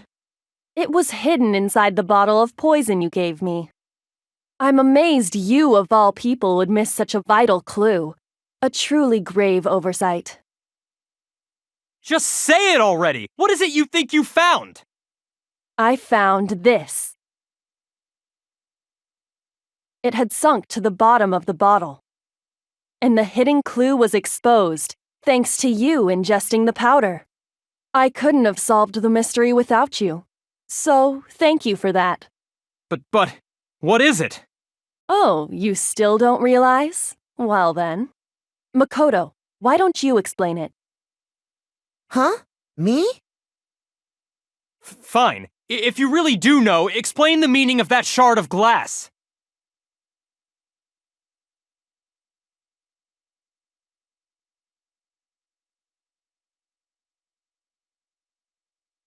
It was hidden inside the bottle of poison you gave me. I'm amazed you, of all people, would miss such a vital clue. A truly grave oversight. Just say it already! What is it you think you found? I found this. It had sunk to the bottom of the bottle. And the hidden clue was exposed, thanks to you ingesting the powder. I couldn't have solved the mystery without you. So, thank you for that. But, what is it? Oh, you still don't realize? Well then. Makoto, why don't you explain it? Huh? Me? Fine. If you really do know, explain the meaning of that shard of glass.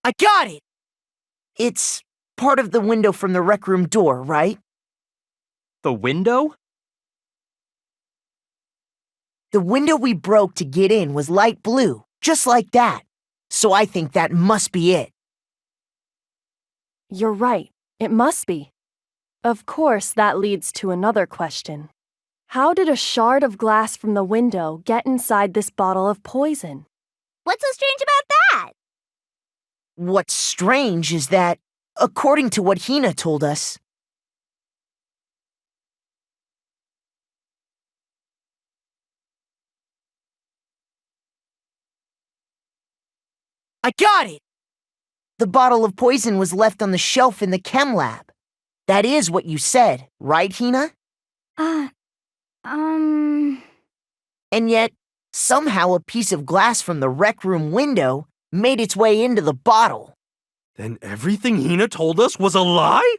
I got it! It's part of the window from the rec room door, right? The window? The window we broke to get in was light blue, just like that. So I think that must be it. You're right. It must be. Of course, that leads to another question. How did a shard of glass from the window get inside this bottle of poison? What's so strange about that? What's strange is that, according to what Hina told us, I got it! The bottle of poison was left on the shelf in the chem lab. That is what you said, right, Hina? And yet, somehow a piece of glass from the rec room window made its way into the bottle. Then everything Hina told us was a lie?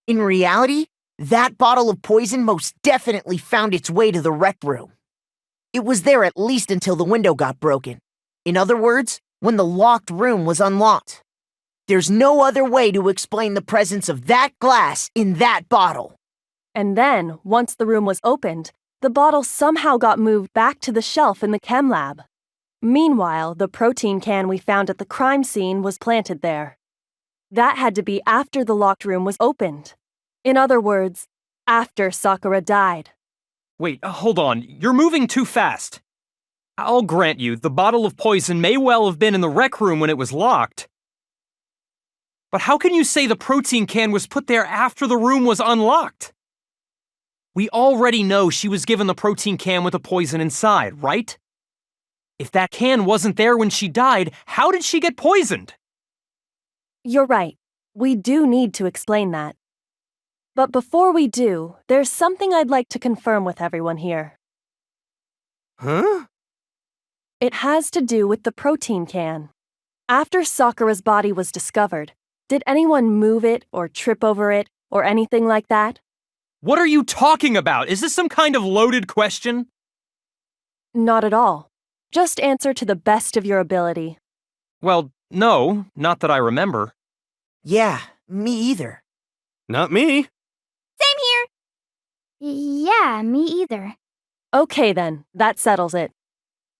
In reality, that bottle of poison most definitely found its way to the rec room. It was there at least until the window got broken. In other words, when the locked room was unlocked. There's no other way to explain the presence of that glass in that bottle. And then, once the room was opened, the bottle somehow got moved back to the shelf in the chem lab. Meanwhile, the protein can we found at the crime scene was planted there. That had to be after the locked room was opened. In other words, after Sakura died. Wait, hold on. You're moving too fast. I'll grant you, the bottle of poison may well have been in the rec room when it was locked. But how can you say the protein can was put there after the room was unlocked? We already know she was given the protein can with the poison inside, right? If that can wasn't there when she died, how did she get poisoned? You're right. We do need to explain that. But before we do, there's something I'd like to confirm with everyone here. Huh? It has to do with the protein can. After Sakura's body was discovered, did anyone move it or trip over it or anything like that? What are you talking about? Is this some kind of loaded question? Not at all. Just answer to the best of your ability. Well, no, not that I remember. Yeah, me either. Not me. Same here. Yeah, me either. Okay then, that settles it.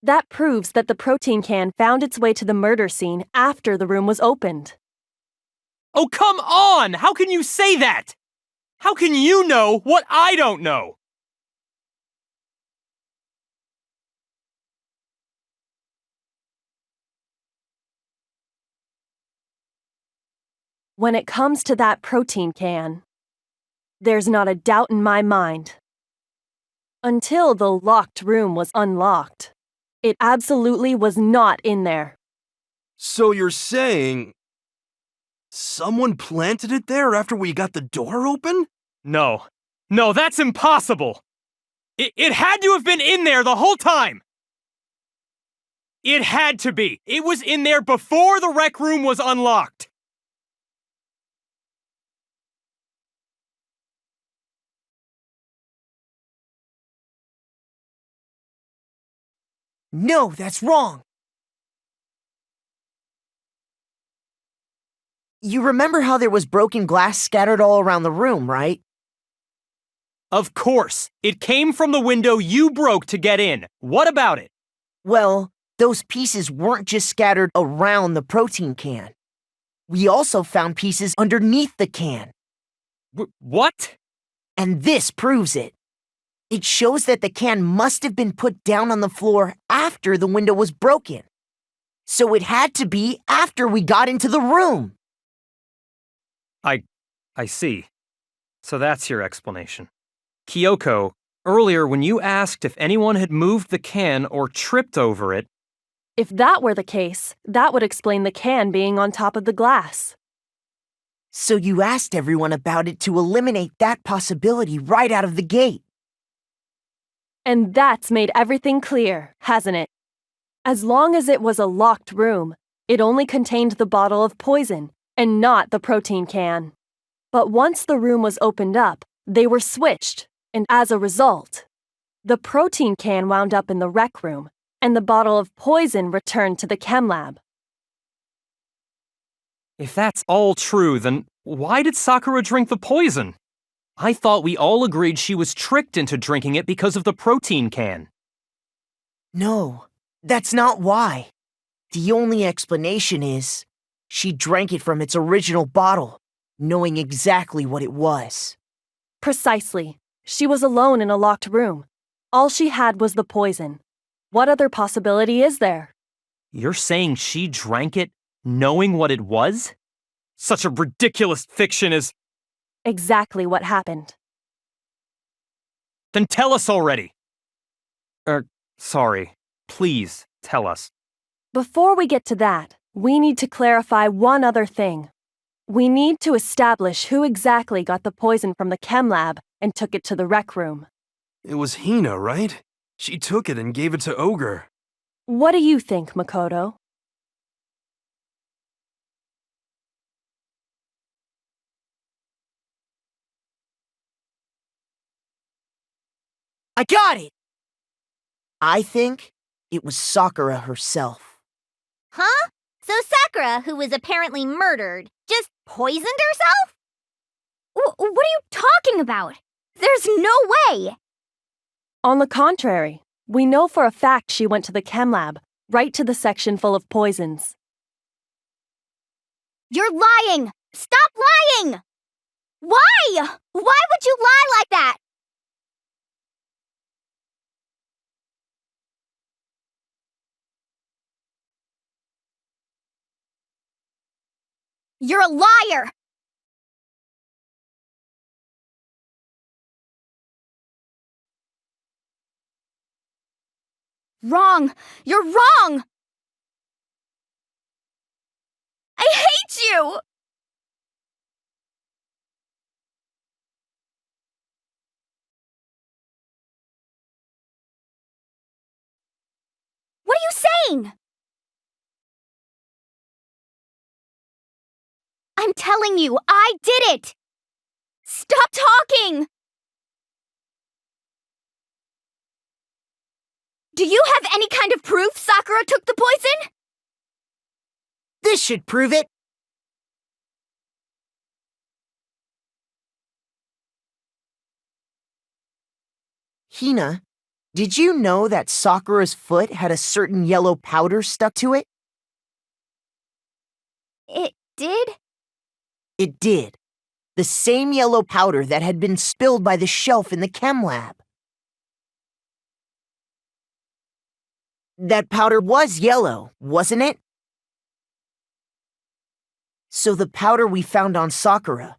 That proves that the protein can found its way to the murder scene after the room was opened. Oh, come on! How can you say that? How can you know what I don't know? When it comes to that protein can, there's not a doubt in my mind. Until the locked room was unlocked, it absolutely was not in there. So you're saying someone planted it there after we got the door open? No, that's impossible! It had to have been in there the whole time! It had to be! It was in there before the rec room was unlocked! No, that's wrong. You remember how there was broken glass scattered all around the room, right? Of course! It came from the window you broke to get in. What about it? Well, those pieces weren't just scattered around the protein can. We also found pieces underneath the can. What? And this proves it. It shows that the can must have been put down on the floor after the window was broken. So it had to be after we got into the room. I see. So that's your explanation. Kyoko, earlier when you asked if anyone had moved the can or tripped over it... If that were the case, that would explain the can being on top of the glass. So you asked everyone about it to eliminate that possibility right out of the gate. And that's made everything clear, hasn't it? As long as it was a locked room, it only contained the bottle of poison and not the protein can. But once the room was opened up, they were switched, and as a result, the protein can wound up in the rec room, and the bottle of poison returned to the chem lab. If that's all true, then why did Sakura drink the poison? I thought we all agreed she was tricked into drinking it because of the protein can. No, that's not why. The only explanation is she drank it from its original bottle, knowing exactly what it was. Precisely. She was alone in a locked room. All she had was the poison. What other possibility is there? You're saying she drank it knowing what it was? Such a ridiculous fiction is... Exactly what happened. Then tell us already! Sorry. Please, tell us. Before we get to that, we need to clarify one other thing. We need to establish who exactly got the poison from the chem lab and took it to the rec room. It was Hina, right? She took it and gave it to Ogre. What do you think, Makoto? I got it! I think it was Sakura herself. Huh? So Sakura, who was apparently murdered, just poisoned herself? What are you talking about? There's no way! On the contrary, we know for a fact she went to the chem lab, right to the section full of poisons. You're lying! Stop lying! Why? Why would you lie like that? You're a liar! Wrong! You're wrong! I hate you! What are you saying? I'm telling you, I did it! Stop talking! Do you have any kind of proof Sakura took the poison? This should prove it. Hina, did you know that Sakura's foot had a certain yellow powder stuck to it? It did? It did. The same yellow powder that had been spilled by the shelf in the chem lab. That powder was yellow, wasn't it? So the powder we found on Sakura,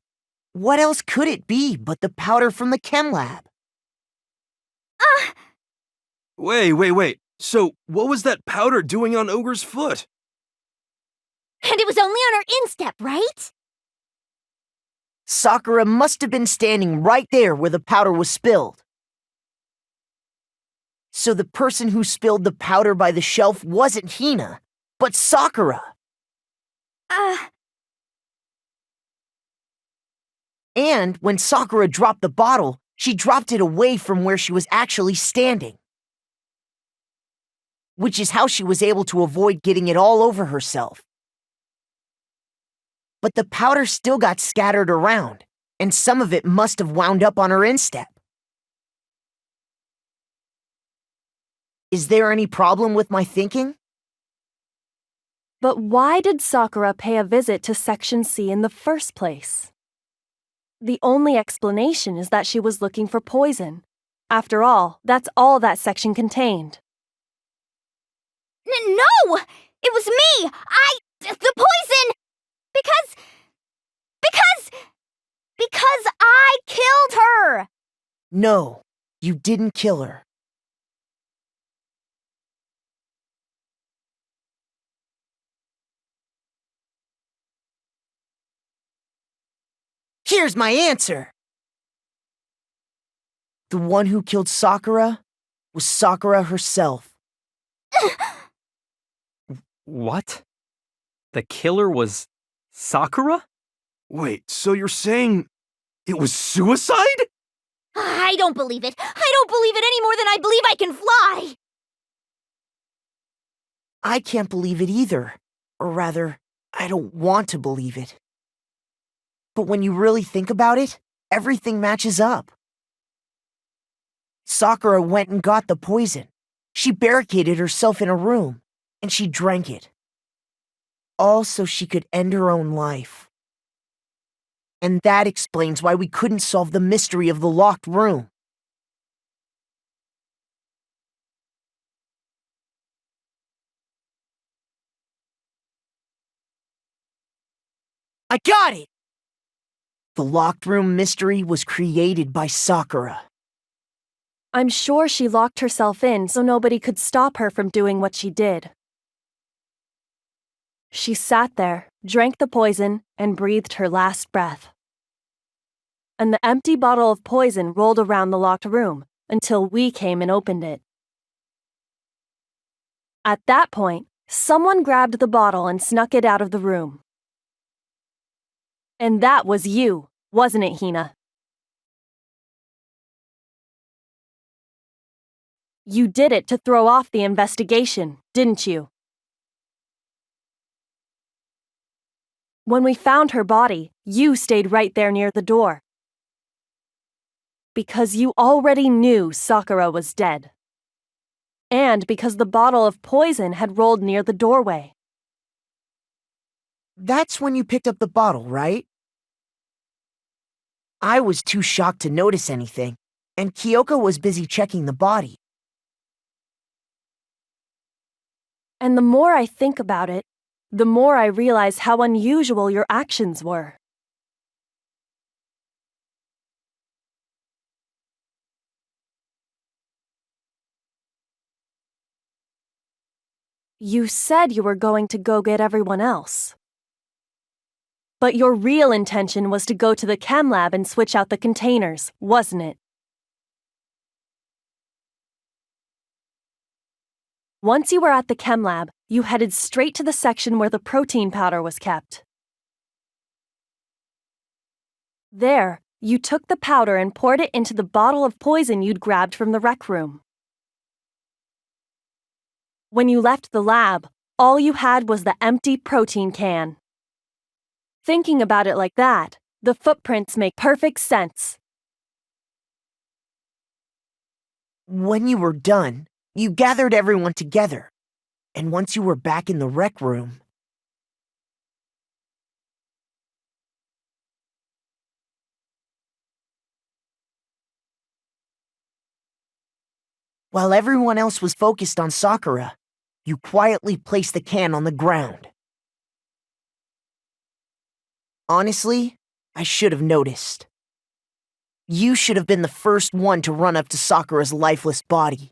what else could it be but the powder from the chem lab? Wait. So, what was that powder doing on Ogre's foot? And it was only on her instep, right? Sakura must have been standing right there where the powder was spilled. So the person who spilled the powder by the shelf wasn't Hina, but Sakura. And when Sakura dropped the bottle, she dropped it away from where she was actually standing. Which is how she was able to avoid getting it all over herself. But the powder still got scattered around, and some of it must have wound up on her instep. Is there any problem with my thinking? But why did Sakura pay a visit to Section C in the first place? The only explanation is that she was looking for poison. After all, that's all that section contained. No! It was me! The poison! Because I killed her! No, you didn't kill her. Here's my answer. The one who killed Sakura was Sakura herself. What? The killer was Sakura? Wait, so you're saying it was suicide? I don't believe it. I don't believe it any more than I believe I can fly! I can't believe it either. Or rather, I don't want to believe it. But when you really think about it, everything matches up. Sakura went and got the poison. She barricaded herself in a room, and she drank it. All so she could end her own life. And that explains why we couldn't solve the mystery of the locked room. I got it! The locked room mystery was created by Sakura. I'm sure she locked herself in so nobody could stop her from doing what she did. She sat there, drank the poison, and breathed her last breath. And the empty bottle of poison rolled around the locked room until we came and opened it. At that point, someone grabbed the bottle and snuck it out of the room. And that was you, wasn't it, Hina? You did it to throw off the investigation, didn't you? When we found her body, you stayed right there near the door. Because you already knew Sakura was dead. And because the bottle of poison had rolled near the doorway. That's when you picked up the bottle, right? I was too shocked to notice anything, and Kyoko was busy checking the body. And the more I think about it, the more I realize how unusual your actions were. You said you were going to go get everyone else. But your real intention was to go to the chem lab and switch out the containers, wasn't it? Once you were at the chem lab, you headed straight to the section where the protein powder was kept. There, you took the powder and poured it into the bottle of poison you'd grabbed from the rec room. When you left the lab, all you had was the empty protein can. Thinking about it like that, the footprints make perfect sense. When you were done, you gathered everyone together, and once you were back in the rec room, while everyone else was focused on Sakura, you quietly placed the can on the ground. Honestly, I should have noticed. You should have been the first one to run up to Sakura's lifeless body.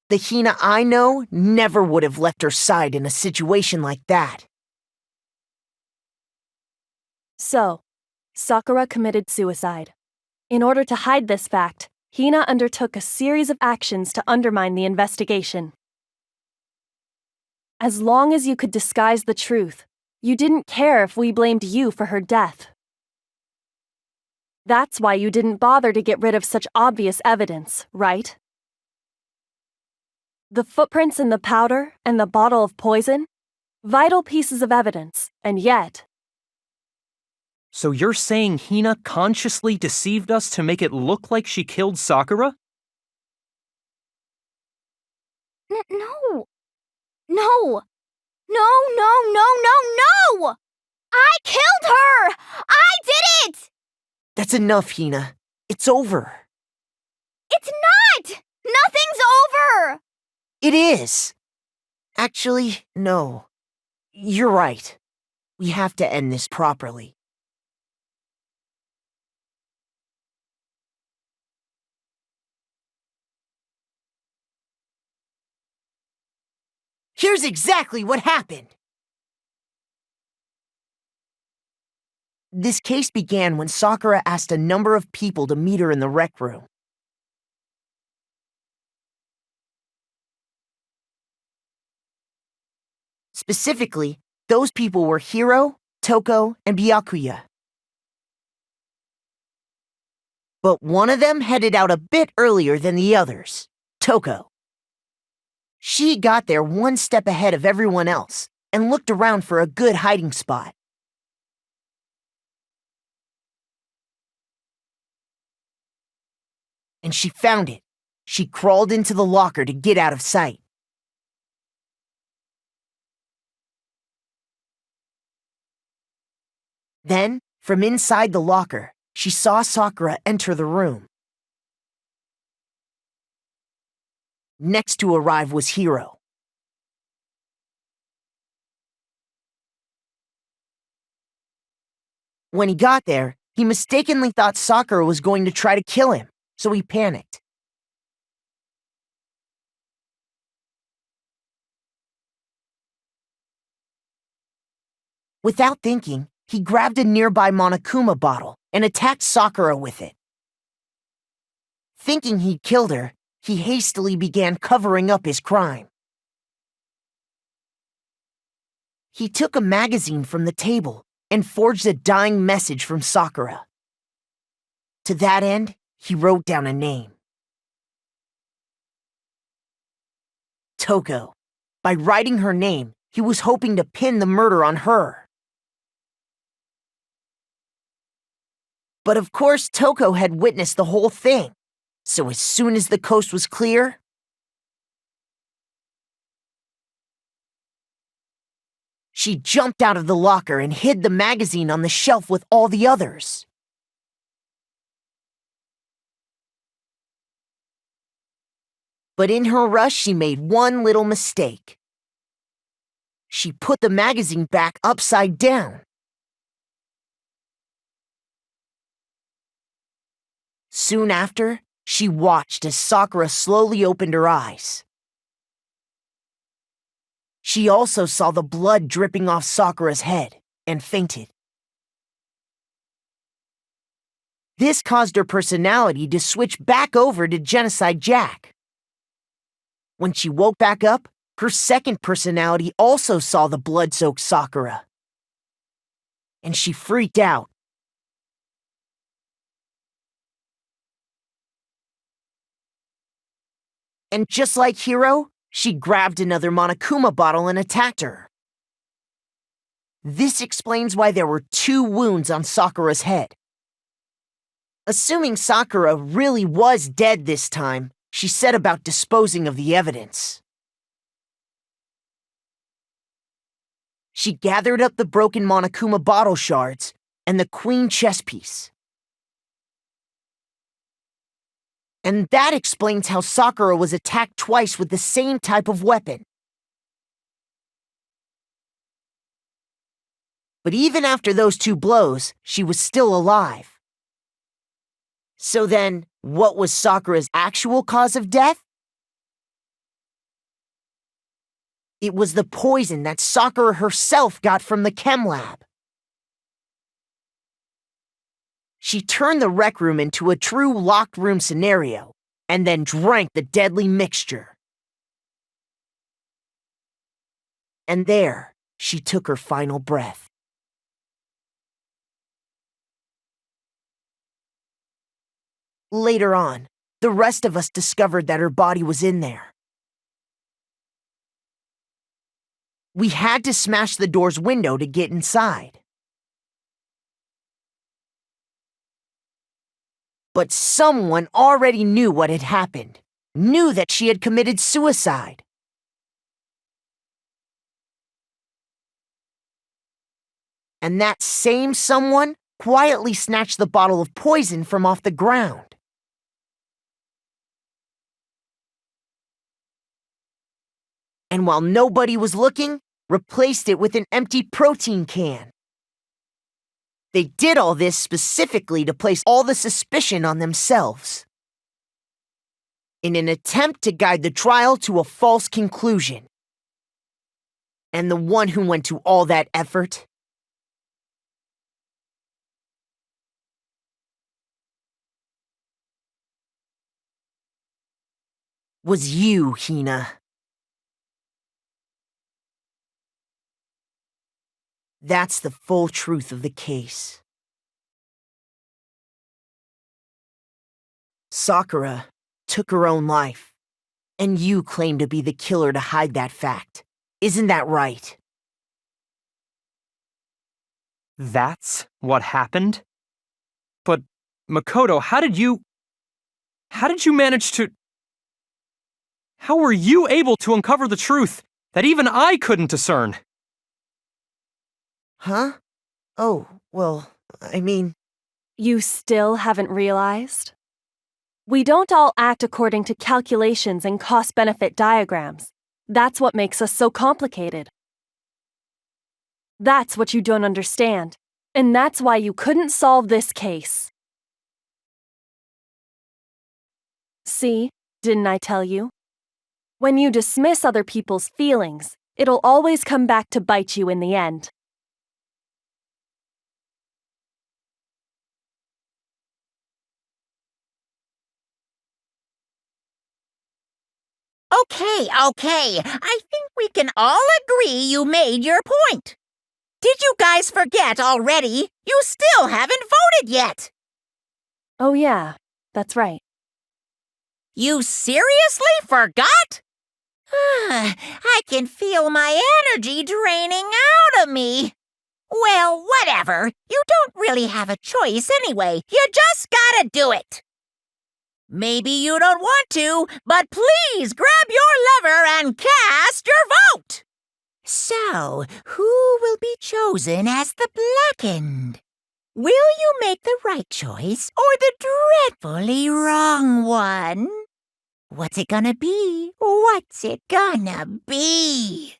The Hina I know never would have left her side in a situation like that. So, Sakura committed suicide. In order to hide this fact, Hina undertook a series of actions to undermine the investigation. As long as you could disguise the truth, you didn't care if we blamed you for her death. That's why you didn't bother to get rid of such obvious evidence, right? The footprints in the powder and the bottle of poison? Vital pieces of evidence, and yet... So you're saying Hina consciously deceived us to make it look like she killed Sakura? No. No. No, no, no, no, no! I killed her! I did it! That's enough, Hina. It's over. It's not! Nothing's over! It is. Actually, no. You're right. We have to end this properly. Here's exactly what happened. This case began when Sakura asked a number of people to meet her in the rec room. Specifically, those people were Hiro, Toko, and Byakuya. But one of them headed out a bit earlier than the others, Toko. She got there one step ahead of everyone else and looked around for a good hiding spot. And she found it. She crawled into the locker to get out of sight. Then, from inside the locker, she saw Sakura enter the room. Next to arrive was Hiro. When he got there, he mistakenly thought Sakura was going to try to kill him, so he panicked. Without thinking, he grabbed a nearby Monokuma bottle and attacked Sakura with it. Thinking he'd killed her, he hastily began covering up his crime. He took a magazine from the table and forged a dying message from Sakura. To that end, he wrote down a name. Toko. By writing her name, he was hoping to pin the murder on her. But of course, Toko had witnessed the whole thing. So as soon as the coast was clear, she jumped out of the locker and hid the magazine on the shelf with all the others. But in her rush, she made one little mistake. She put the magazine back upside down. Soon after, she watched as Sakura slowly opened her eyes. She also saw the blood dripping off Sakura's head and fainted. This caused her personality to switch back over to Genocide Jack. When she woke back up, her second personality also saw the blood-soaked Sakura. And she freaked out. And just like Hiro, she grabbed another Monokuma bottle and attacked her. This explains why there were 2 wounds on Sakura's head. Assuming Sakura really was dead this time, she set about disposing of the evidence. She gathered up the broken Monokuma bottle shards and the queen chess piece. And that explains how Sakura was attacked twice with the same type of weapon. But even after those 2 blows, she was still alive. So then, what was Sakura's actual cause of death? It was the poison that Sakura herself got from the chem lab. She turned the rec room into a true locked room scenario, and then drank the deadly mixture. And there, she took her final breath. Later on, the rest of us discovered that her body was in there. We had to smash the door's window to get inside. But someone already knew what had happened, knew that she had committed suicide. And that same someone quietly snatched the bottle of poison from off the ground. And while nobody was looking, replaced it with an empty protein can. They did all this specifically to place all the suspicion on themselves, in an attempt to guide the trial to a false conclusion. And the one who went to all that effort was you, Hina. That's the full truth of the case. Sakura took her own life, and you claim to be the killer to hide that fact. Isn't that right? That's what happened? But, Makoto, how did you manage to... How were you able to uncover the truth that even I couldn't discern? Huh? Oh, well, I mean... You still haven't realized? We don't all act according to calculations and cost-benefit diagrams. That's what makes us so complicated. That's what you don't understand, and that's why you couldn't solve this case. See, didn't I tell you? When you dismiss other people's feelings, it'll always come back to bite you in the end. Okay. I think we can all agree you made your point. Did you guys forget already? You still haven't voted yet. Oh yeah, that's right. You seriously forgot? I can feel my energy draining out of me. Well, whatever. You don't really have a choice anyway. You just gotta do it. Maybe you don't want to, but please grab your lever and cast your vote. So, who will be chosen as the blackened? Will you make the right choice or the dreadfully wrong one? What's it gonna be? What's it gonna be?